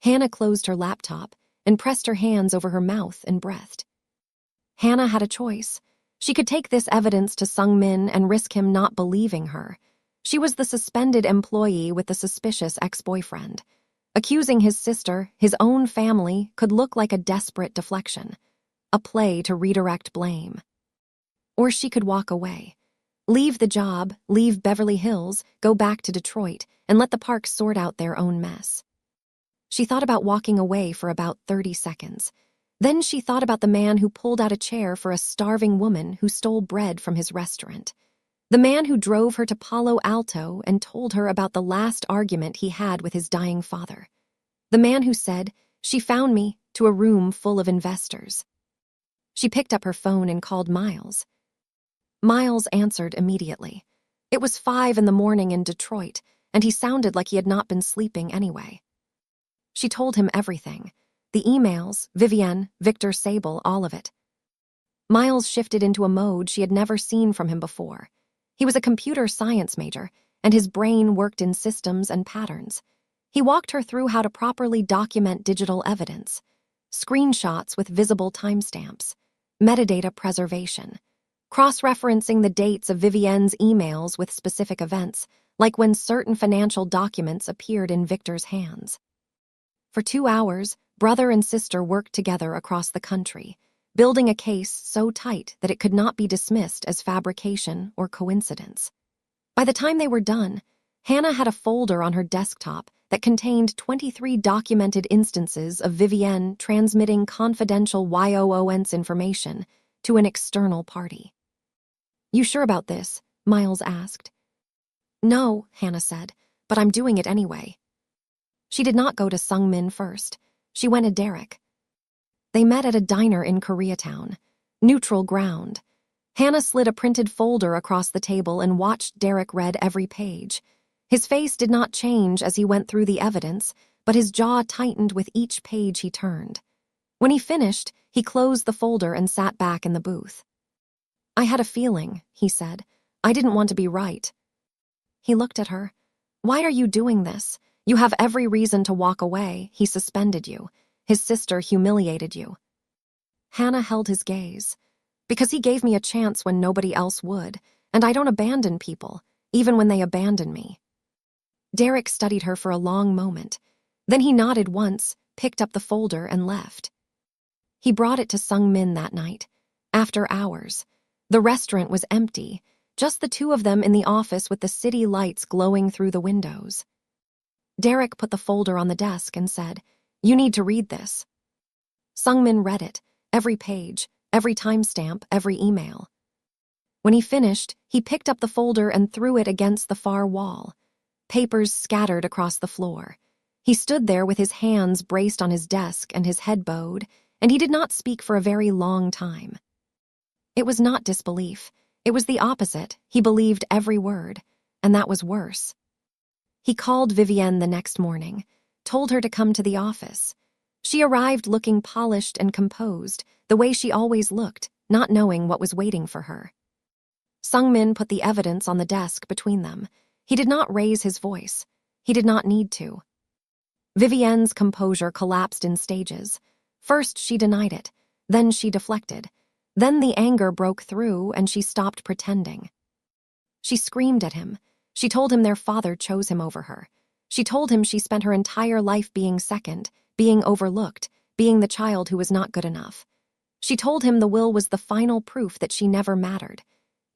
Hannah closed her laptop and pressed her hands over her mouth and breathed. Hannah had a choice. She could take this evidence to Sung-min and risk him not believing her. She was the suspended employee with the suspicious ex-boyfriend. Accusing his sister, his own family, could look like a desperate deflection, a play to redirect blame. Or she could walk away. Leave the job, leave Beverly Hills, go back to Detroit, and let the Parks sort out their own mess. She thought about walking away for about 30 seconds. Then she thought about the man who pulled out a chair for a starving woman who stole bread from his restaurant. The man who drove her to Palo Alto and told her about the last argument he had with his dying father. The man who said, "She found me," to a room full of investors. She picked up her phone and called Miles. Miles answered immediately. It was 5 a.m. in Detroit, and he sounded like he had not been sleeping anyway. She told him everything. The emails, Vivienne, Victor Sable, all of it. Miles shifted into a mode she had never seen from him before. He was a computer science major, and his brain worked in systems and patterns. He walked her through how to properly document digital evidence, screenshots with visible timestamps, metadata preservation, cross-referencing the dates of Vivienne's emails with specific events, like when certain financial documents appeared in Victor's hands. For 2 hours, brother and sister worked together across the country, building a case so tight that it could not be dismissed as fabrication or coincidence. By the time they were done, Hannah had a folder on her desktop that contained 23 documented instances of Vivienne transmitting confidential YOON's information to an external party. "You sure about this?" Miles asked. "No," Hannah said, "but I'm doing it anyway." She did not go to Sung-min first. She went to Derek. They met at a diner in Koreatown, neutral ground. Hannah slid a printed folder across the table and watched Derek read every page. His face did not change as he went through the evidence, but his jaw tightened with each page he turned. When he finished, he closed the folder and sat back in the booth. "I had a feeling," he said. "I didn't want to be right." He looked at her. "Why are you doing this? You have every reason to walk away. He suspended you. His sister humiliated you." Hannah held his gaze. "Because he gave me a chance when nobody else would, and I don't abandon people, even when they abandon me." Derek studied her for a long moment. Then he nodded once, picked up the folder, and left. He brought it to Sung-min that night, after hours. The restaurant was empty, just the two of them in the office with the city lights glowing through the windows. Derek put the folder on the desk and said, "You need to read this." Sung-min read it, every page, every timestamp, every email. When he finished, he picked up the folder and threw it against the far wall. Papers scattered across the floor. He stood there with his hands braced on his desk and his head bowed, and he did not speak for a very long time. It was not disbelief. It was the opposite. He believed every word, and that was worse. He called Vivienne the next morning, told her to come to the office. She arrived looking polished and composed, the way she always looked, not knowing what was waiting for her. Sung-min put the evidence on the desk between them. He did not raise his voice. He did not need to. Vivienne's composure collapsed in stages. First, she denied it. Then she deflected. Then the anger broke through and she stopped pretending. She screamed at him. She told him their father chose him over her. She told him she spent her entire life being second, being overlooked, being the child who was not good enough. She told him the will was the final proof that she never mattered.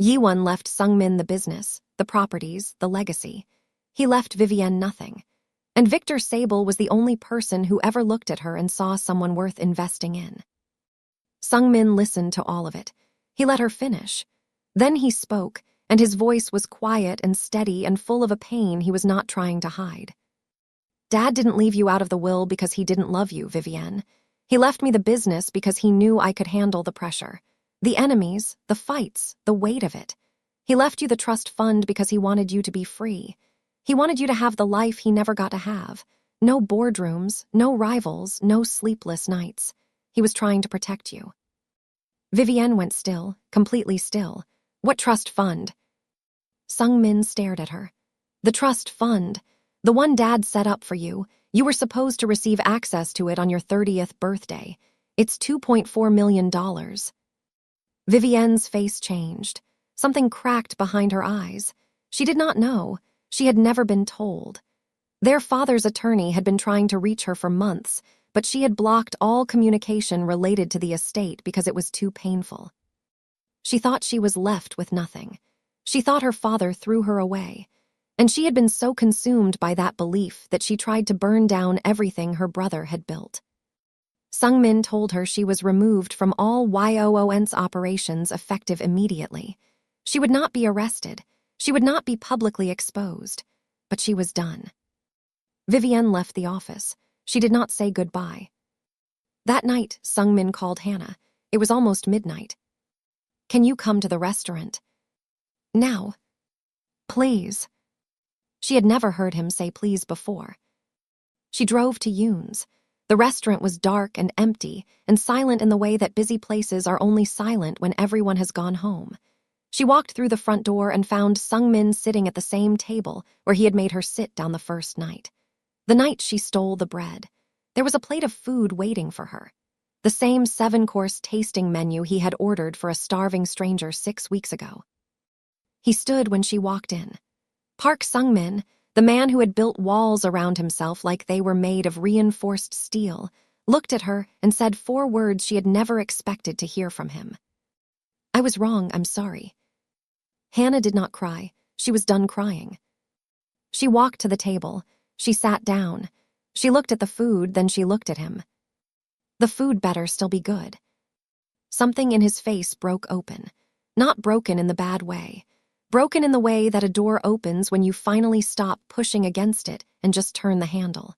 Yiwon left Sung-min the business, the properties, the legacy. He left Vivienne nothing. And Victor Sable was the only person who ever looked at her and saw someone worth investing in. Sung-min listened to all of it. He let her finish. Then he spoke, and his voice was quiet and steady and full of a pain he was not trying to hide. Dad didn't leave you out of the will because he didn't love you, Vivienne. He left me the business because he knew I could handle the pressure. The enemies, the fights, the weight of it. He left you the trust fund because he wanted you to be free. He wanted you to have the life he never got to have. No boardrooms, no rivals, no sleepless nights. He was trying to protect you. Vivienne went still, completely still. What trust fund? Sung-min stared at her. The trust fund. The one Dad set up for you. You were supposed to receive access to it on your 30th birthday. It's $2.4 million. Vivienne's face changed. Something cracked behind her eyes. She did not know. She had never been told. Their father's attorney had been trying to reach her for months, but she had blocked all communication related to the estate because it was too painful. She thought she was left with nothing. She thought her father threw her away. And she had been so consumed by that belief that she tried to burn down everything her brother had built. Sung-min told her she was removed from all YOON's operations effective immediately. She would not be arrested. She would not be publicly exposed. But she was done. Vivienne left the office. She did not say goodbye. That night, Sung-min called Hannah. It was almost midnight. Can you come to the restaurant? Now. Please. She had never heard him say please before. She drove to Yoon's. The restaurant was dark and empty and silent in the way that busy places are only silent when everyone has gone home. She walked through the front door and found Sung-min sitting at the same table where he had made her sit down the first night. The night she stole the bread. There was a plate of food waiting for her. The same 7-course tasting menu he had ordered for a starving stranger 6 weeks ago. He stood when she walked in. Park Sung-min, the man who had built walls around himself like they were made of reinforced steel, looked at her and said 4 words she had never expected to hear from him. I was wrong, I'm sorry. Hannah did not cry. She was done crying. She walked to the table. She sat down. She looked at the food, then she looked at him. The food better still be good. Something in his face broke open. Not broken in the bad way. Broken in the way that a door opens when you finally stop pushing against it and just turn the handle.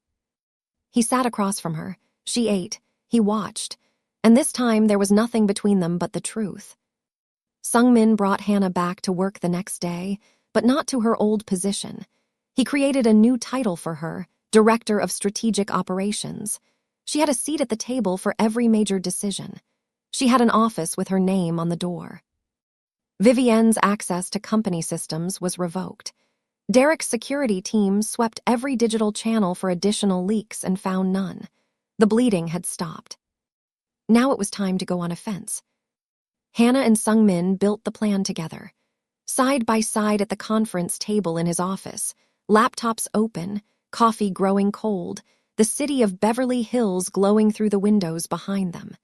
He sat across from her. She ate. He watched. And this time there was nothing between them but the truth. Sung-min brought Hannah back to work the next day, but not to her old position. He created a new title for her, Director of Strategic Operations. She had a seat at the table for every major decision. She had an office with her name on the door. Vivienne's access to company systems was revoked. Derek's security team swept every digital channel for additional leaks and found none. The bleeding had stopped. Now it was time to go on offense. Hannah and Sung-min built the plan together. Side by side at the conference table in his office, laptops open, coffee growing cold, the city of Beverly Hills glowing through the windows behind them.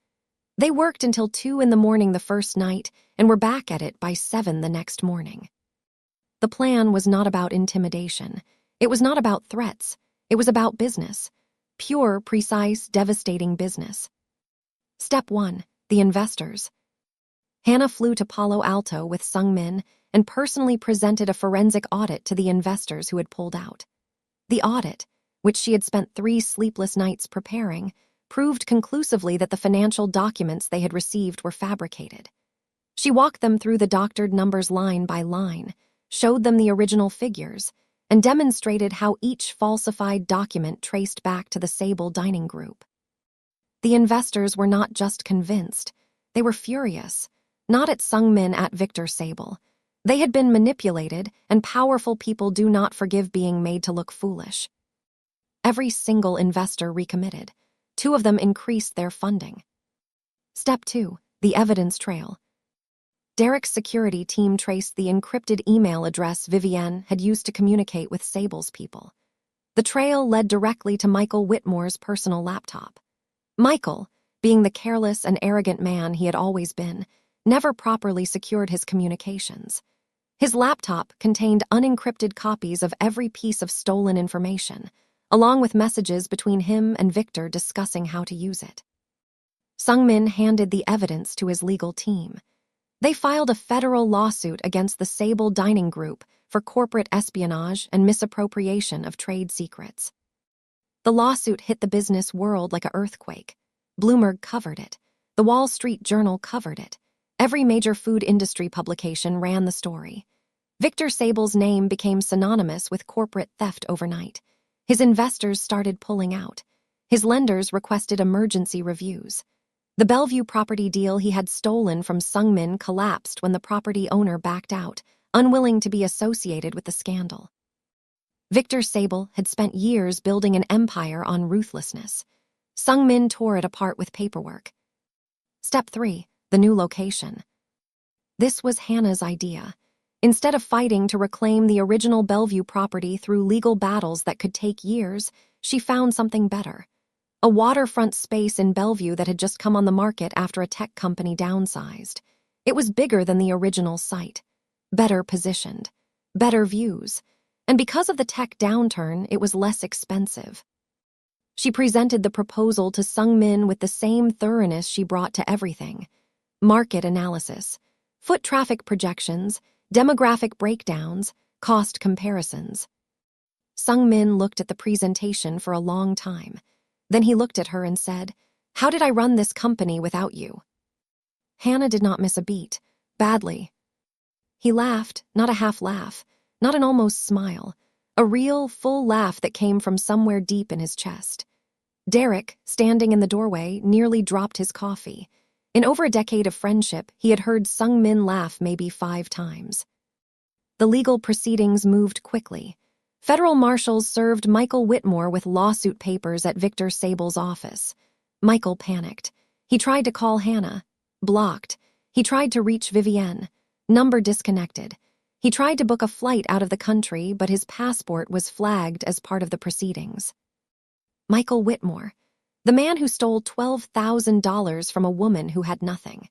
They worked until 2 a.m. the first night and were back at it by 7 the next morning. The plan was not about intimidation. It was not about threats. It was about business. Pure, precise, devastating business. Step 1, the investors. Hannah flew to Palo Alto with Sung-min and personally presented a forensic audit to the investors who had pulled out. The audit, which she had spent 3 sleepless nights preparing, proved conclusively that the financial documents they had received were fabricated. She walked them through the doctored numbers line by line, showed them the original figures, and demonstrated how each falsified document traced back to the Sable dining group. The investors were not just convinced, they were furious, not at Sung-min, at Victor Sable. They had been manipulated, and powerful people do not forgive being made to look foolish. Every single investor recommitted. 2 of them increased their funding. Step 2. The evidence trail. Derek's security team traced the encrypted email address Vivienne had used to communicate with Sable's people. The trail led directly to Michael Whitmore's personal laptop. Michael, being the careless and arrogant man he had always been, never properly secured his communications. His laptop contained unencrypted copies of every piece of stolen information, along with messages between him and Victor discussing how to use it. Sung-min handed the evidence to his legal team. They filed a federal lawsuit against the Sable Dining Group for corporate espionage and misappropriation of trade secrets. The lawsuit hit the business world like an earthquake. Bloomberg covered it. The Wall Street Journal covered it. Every major food industry publication ran the story. Victor Sable's name became synonymous with corporate theft overnight. His investors started pulling out. His lenders requested emergency reviews. The Bellevue property deal he had stolen from Sung-min collapsed when the property owner backed out, unwilling to be associated with the scandal. Victor Sable had spent years building an empire on ruthlessness. Sung-min tore it apart with paperwork. Step 3. The new location. This was Hannah's idea. Instead of fighting to reclaim the original Bellevue property through legal battles that could take years, she found something better. A waterfront space in Bellevue that had just come on the market after a tech company downsized. It was bigger than the original site, better positioned, better views, and because of the tech downturn, it was less expensive. She presented the proposal to Sung-min with the same thoroughness she brought to everything: market analysis, foot traffic projections, demographic breakdowns, cost comparisons. Sung-min looked at the presentation for a long time. Then he looked at her and said, "How did I run this company without you?" Hannah did not miss a beat. Badly. He laughed, not a half laugh, not an almost smile, a real, full laugh that came from somewhere deep in his chest. Derek, standing in the doorway, nearly dropped his coffee. In over a decade of friendship, he had heard Sung-min laugh maybe 5 times. The legal proceedings moved quickly. Federal marshals served Michael Whitmore with lawsuit papers at Victor Sable's office. Michael panicked. He tried to call Hannah. Blocked. He tried to reach Vivienne. Number disconnected. He tried to book a flight out of the country, but his passport was flagged as part of the proceedings. Michael Whitmore, the man who stole $12,000 from a woman who had nothing.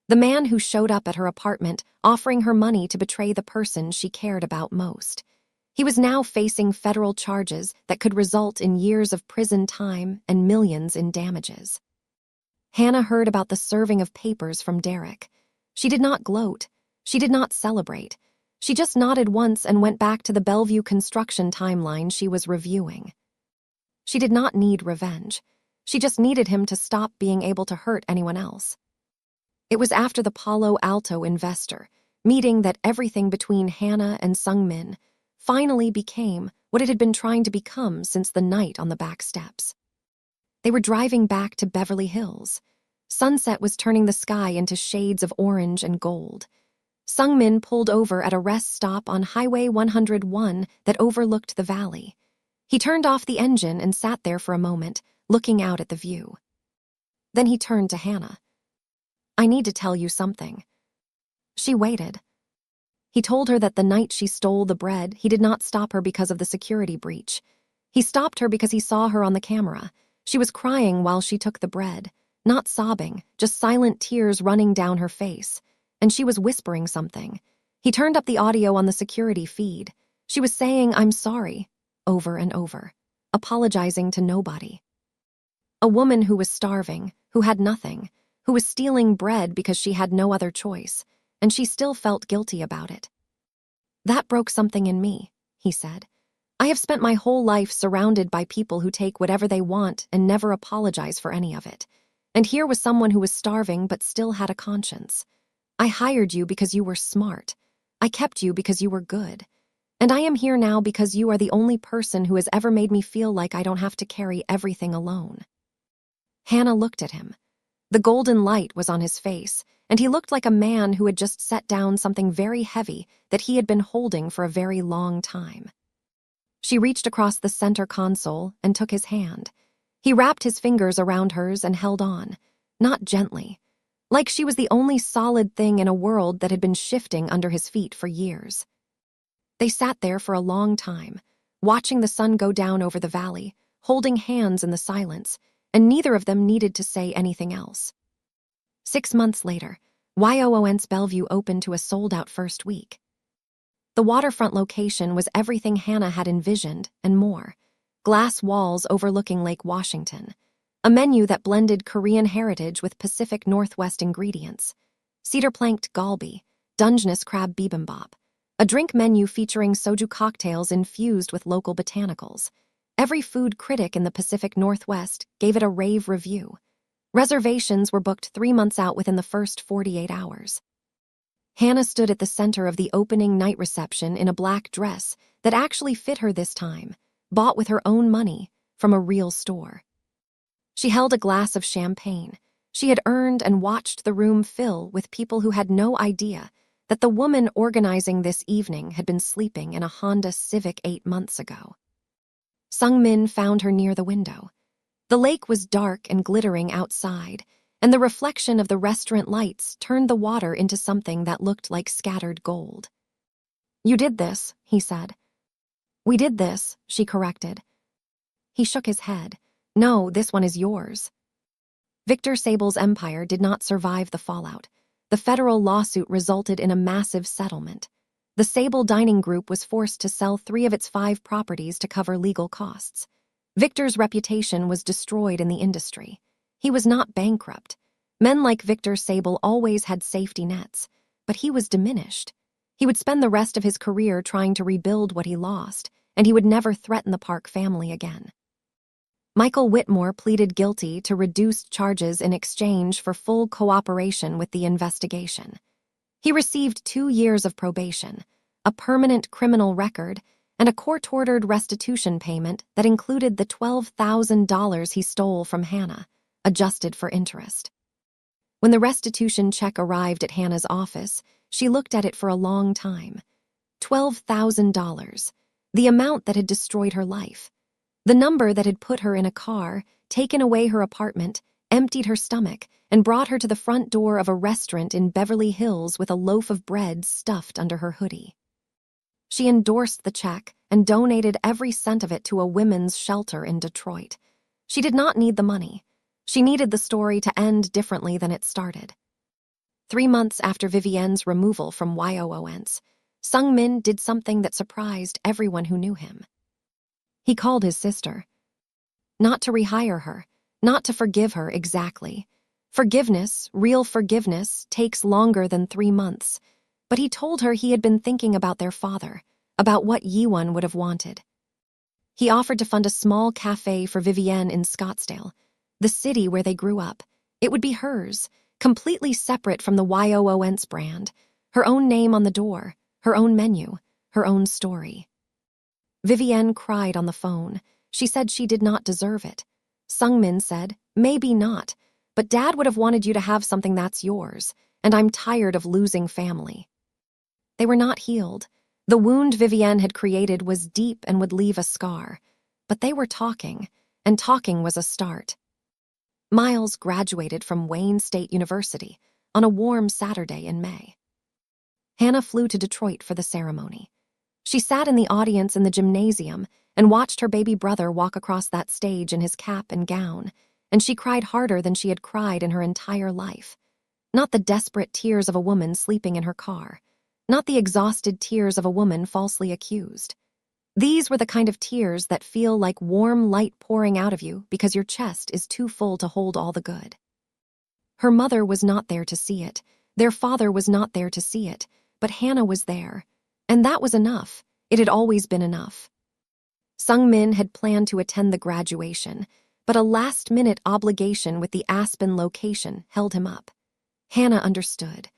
The man who showed up at her apartment offering her money to betray the person she cared about most. He was now facing federal charges that could result in years of prison time and millions in damages. Hannah heard about the serving of papers from Derek. She did not gloat. She did not celebrate. She just nodded once and went back to the Bellevue construction timeline she was reviewing. She did not need revenge. She just needed him to stop being able to hurt anyone else. It was after the Palo Alto investor meeting that everything between Hannah and Sung-min finally became what it had been trying to become since the night on the back steps. They were driving back to Beverly Hills. Sunset was turning the sky into shades of orange and gold. Sung-min pulled over at a rest stop on Highway 101 that overlooked the valley. He turned off the engine and sat there for a moment, looking out at the view. Then he turned to Hannah. "I need to tell you something." She waited. He told her that the night she stole the bread, he did not stop her because of the security breach. He stopped her because he saw her on the camera. She was crying while she took the bread, not sobbing, just silent tears running down her face. And she was whispering something. He turned up the audio on the security feed. She was saying, "I'm sorry," over and over, apologizing to nobody. A woman who was starving, who had nothing, who was stealing bread because she had no other choice, and she still felt guilty about it. "That broke something in me," he said. "I have spent my whole life surrounded by people who take whatever they want and never apologize for any of it. And here was someone who was starving but still had a conscience. I hired you because you were smart. I kept you because you were good. And I am here now because you are the only person who has ever made me feel like I don't have to carry everything alone." Hannah looked at him. The golden light was on his face, and he looked like a man who had just set down something very heavy that he had been holding for a very long time. She reached across the center console and took his hand. He wrapped his fingers around hers and held on, not gently, like she was the only solid thing in a world that had been shifting under his feet for years. They sat there for a long time, watching the sun go down over the valley, holding hands in the silence, and neither of them needed to say anything else. 6 months later, YOON's Bellevue opened to a sold-out first week. The waterfront location was everything Hannah had envisioned and more. Glass walls overlooking Lake Washington. A menu that blended Korean heritage with Pacific Northwest ingredients. Cedar-planked galbi, Dungeness crab bibimbap. A drink menu featuring soju cocktails infused with local botanicals. Every food critic in the Pacific Northwest gave it a rave review. Reservations were booked 3 months out within the first 48 hours. Hannah stood at the center of the opening night reception in a black dress that actually fit her this time, bought with her own money from a real store. She held a glass of champagne she had earned and watched the room fill with people who had no idea that the woman organizing this evening had been sleeping in a Honda Civic 8 months ago. Sung-min found her near the window. The lake was dark and glittering outside, and the reflection of the restaurant lights turned the water into something that looked like scattered gold. "You did this," he said. "We did this," she corrected. He shook his head. "No, this one is yours." Victor Sable's empire did not survive the fallout. The federal lawsuit resulted in a massive settlement. The Sable Dining Group was forced to sell 3 of its 5 properties to cover legal costs. Victor's reputation was destroyed in the industry. He was not bankrupt. Men like Victor Sable always had safety nets, but he was diminished. He would spend the rest of his career trying to rebuild what he lost, and he would never threaten the Park family again. Michael Whitmore pleaded guilty to reduced charges in exchange for full cooperation with the investigation. He received 2 years of probation, a permanent criminal record, and a court-ordered restitution payment that included the $12,000 he stole from Hannah, adjusted for interest. When the restitution check arrived at Hannah's office, she looked at it for a long time. $12,000, the amount that had destroyed her life. The number that had put her in a car, taken away her apartment, emptied her stomach, and brought her to the front door of a restaurant in Beverly Hills with a loaf of bread stuffed under her hoodie. She endorsed the check and donated every cent of it to a women's shelter in Detroit. She did not need the money. She needed the story to end differently than it started. 3 months after Vivienne's removal from YOON's, Sung-min did something that surprised everyone who knew him. He called his sister. Not to rehire her, not to forgive her exactly. Forgiveness, real forgiveness, takes longer than 3 months. But he told her he had been thinking about their father, about what Yiwon would have wanted. He offered to fund a small cafe for Vivienne in Scottsdale, the city where they grew up. It would be hers, completely separate from the YOON's brand, her own name on the door, her own menu, her own story. Vivienne cried on the phone. She said she did not deserve it. Sung-min said, "Maybe not, but Dad would have wanted you to have something that's yours, and I'm tired of losing family." They were not healed. The wound Vivienne had created was deep and would leave a scar. But they were talking, and talking was a start. Miles graduated from Wayne State University on a warm Saturday in May. Hannah flew to Detroit for the ceremony. She sat in the audience in the gymnasium and watched her baby brother walk across that stage in his cap and gown, and she cried harder than she had cried in her entire life. Not the desperate tears of a woman sleeping in her car. Not the exhausted tears of a woman falsely accused. These were the kind of tears that feel like warm light pouring out of you because your chest is too full to hold all the good. Her mother was not there to see it. Their father was not there to see it. But Hannah was there. And that was enough. It had always been enough. Sung-min had planned to attend the graduation, but a last-minute obligation with the Aspen location held him up. Hannah understood.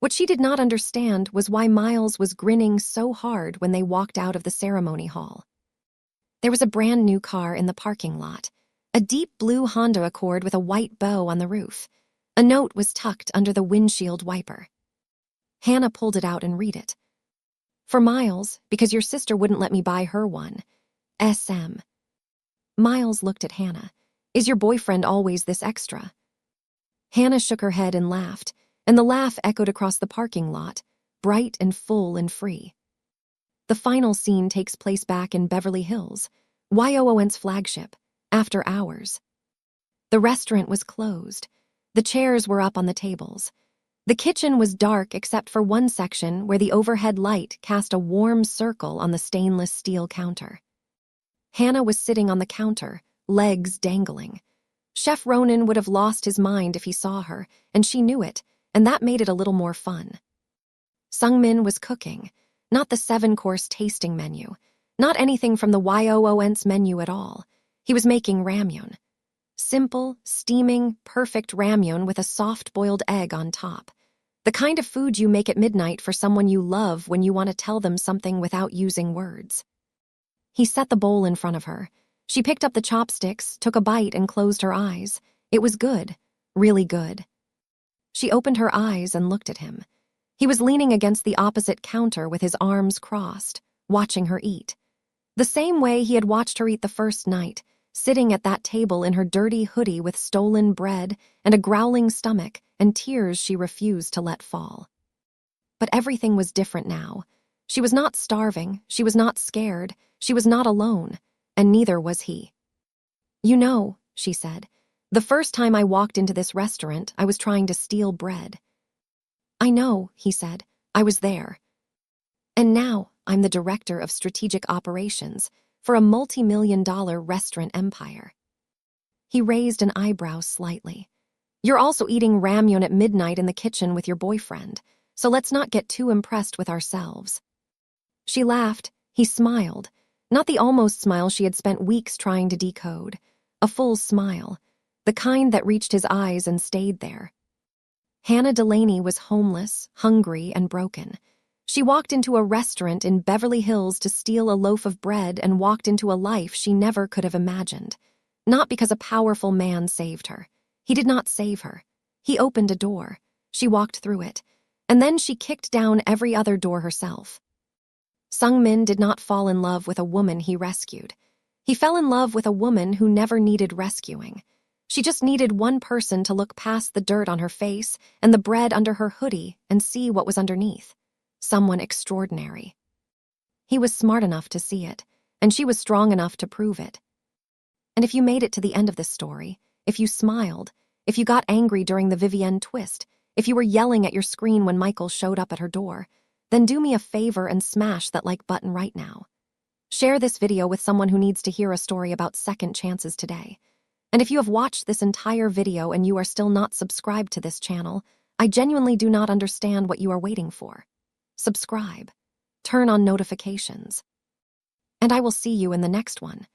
What she did not understand was why Miles was grinning so hard when they walked out of the ceremony hall. There was a brand new car in the parking lot, a deep blue Honda Accord with a white bow on the roof. A note was tucked under the windshield wiper. Hannah pulled it out and read it. For Miles, because your sister wouldn't let me buy her one. SM. Miles looked at Hannah. Is your boyfriend always this extra? Hannah shook her head and laughed, and the laugh echoed across the parking lot, bright and full and free. The final scene takes place back in Beverly Hills, YOON's flagship, after hours. The restaurant was closed. The chairs were up on the tables. The kitchen was dark except for one section where the overhead light cast a warm circle on the stainless steel counter. Hannah was sitting on the counter, legs dangling. Chef Ronan would have lost his mind if he saw her, and she knew it, and that made it a little more fun. Sungmin was cooking, not the 7-course tasting menu, not anything from the YOON's menu at all. He was making ramyun. Simple, steaming, perfect ramyun with a soft-boiled egg on top. The kind of food you make at midnight for someone you love when you want to tell them something without using words. He set the bowl in front of her. She picked up the chopsticks, took a bite, and closed her eyes. It was good, really good. She opened her eyes and looked at him. He was leaning against the opposite counter with his arms crossed, watching her eat. The same way he had watched her eat the first night, sitting at that table in her dirty hoodie with stolen bread and a growling stomach and tears she refused to let fall. But everything was different now. She was not starving, she was not scared, she was not alone, and neither was he. You know, she said, the first time I walked into this restaurant, I was trying to steal bread. I know, he said, I was there. And now I'm the director of strategic operations for a multi-million-dollar restaurant empire. He raised an eyebrow slightly. You're also eating ramyun at midnight in the kitchen with your boyfriend, so let's not get too impressed with ourselves. She laughed. He smiled. Not the almost smile she had spent weeks trying to decode. A full smile, the kind that reached his eyes and stayed there. Hannah Delaney was homeless, hungry, and broken. She walked into a restaurant in Beverly Hills to steal a loaf of bread and walked into a life she never could have imagined. Not because a powerful man saved her. He did not save her. He opened a door. She walked through it. And then she kicked down every other door herself. Sungmin did not fall in love with a woman he rescued. He fell in love with a woman who never needed rescuing. She just needed one person to look past the dirt on her face and the bread under her hoodie and see what was underneath. Someone extraordinary. He was smart enough to see it, and she was strong enough to prove it. And if you made it to the end of this story, if you smiled, if you got angry during the Vivienne twist, if you were yelling at your screen when Michael showed up at her door, then do me a favor and smash that like button right now. Share this video with someone who needs to hear a story about second chances today. And if you have watched this entire video and you are still not subscribed to this channel, I genuinely do not understand what you are waiting for. Subscribe. Turn on notifications. And I will see you in the next one.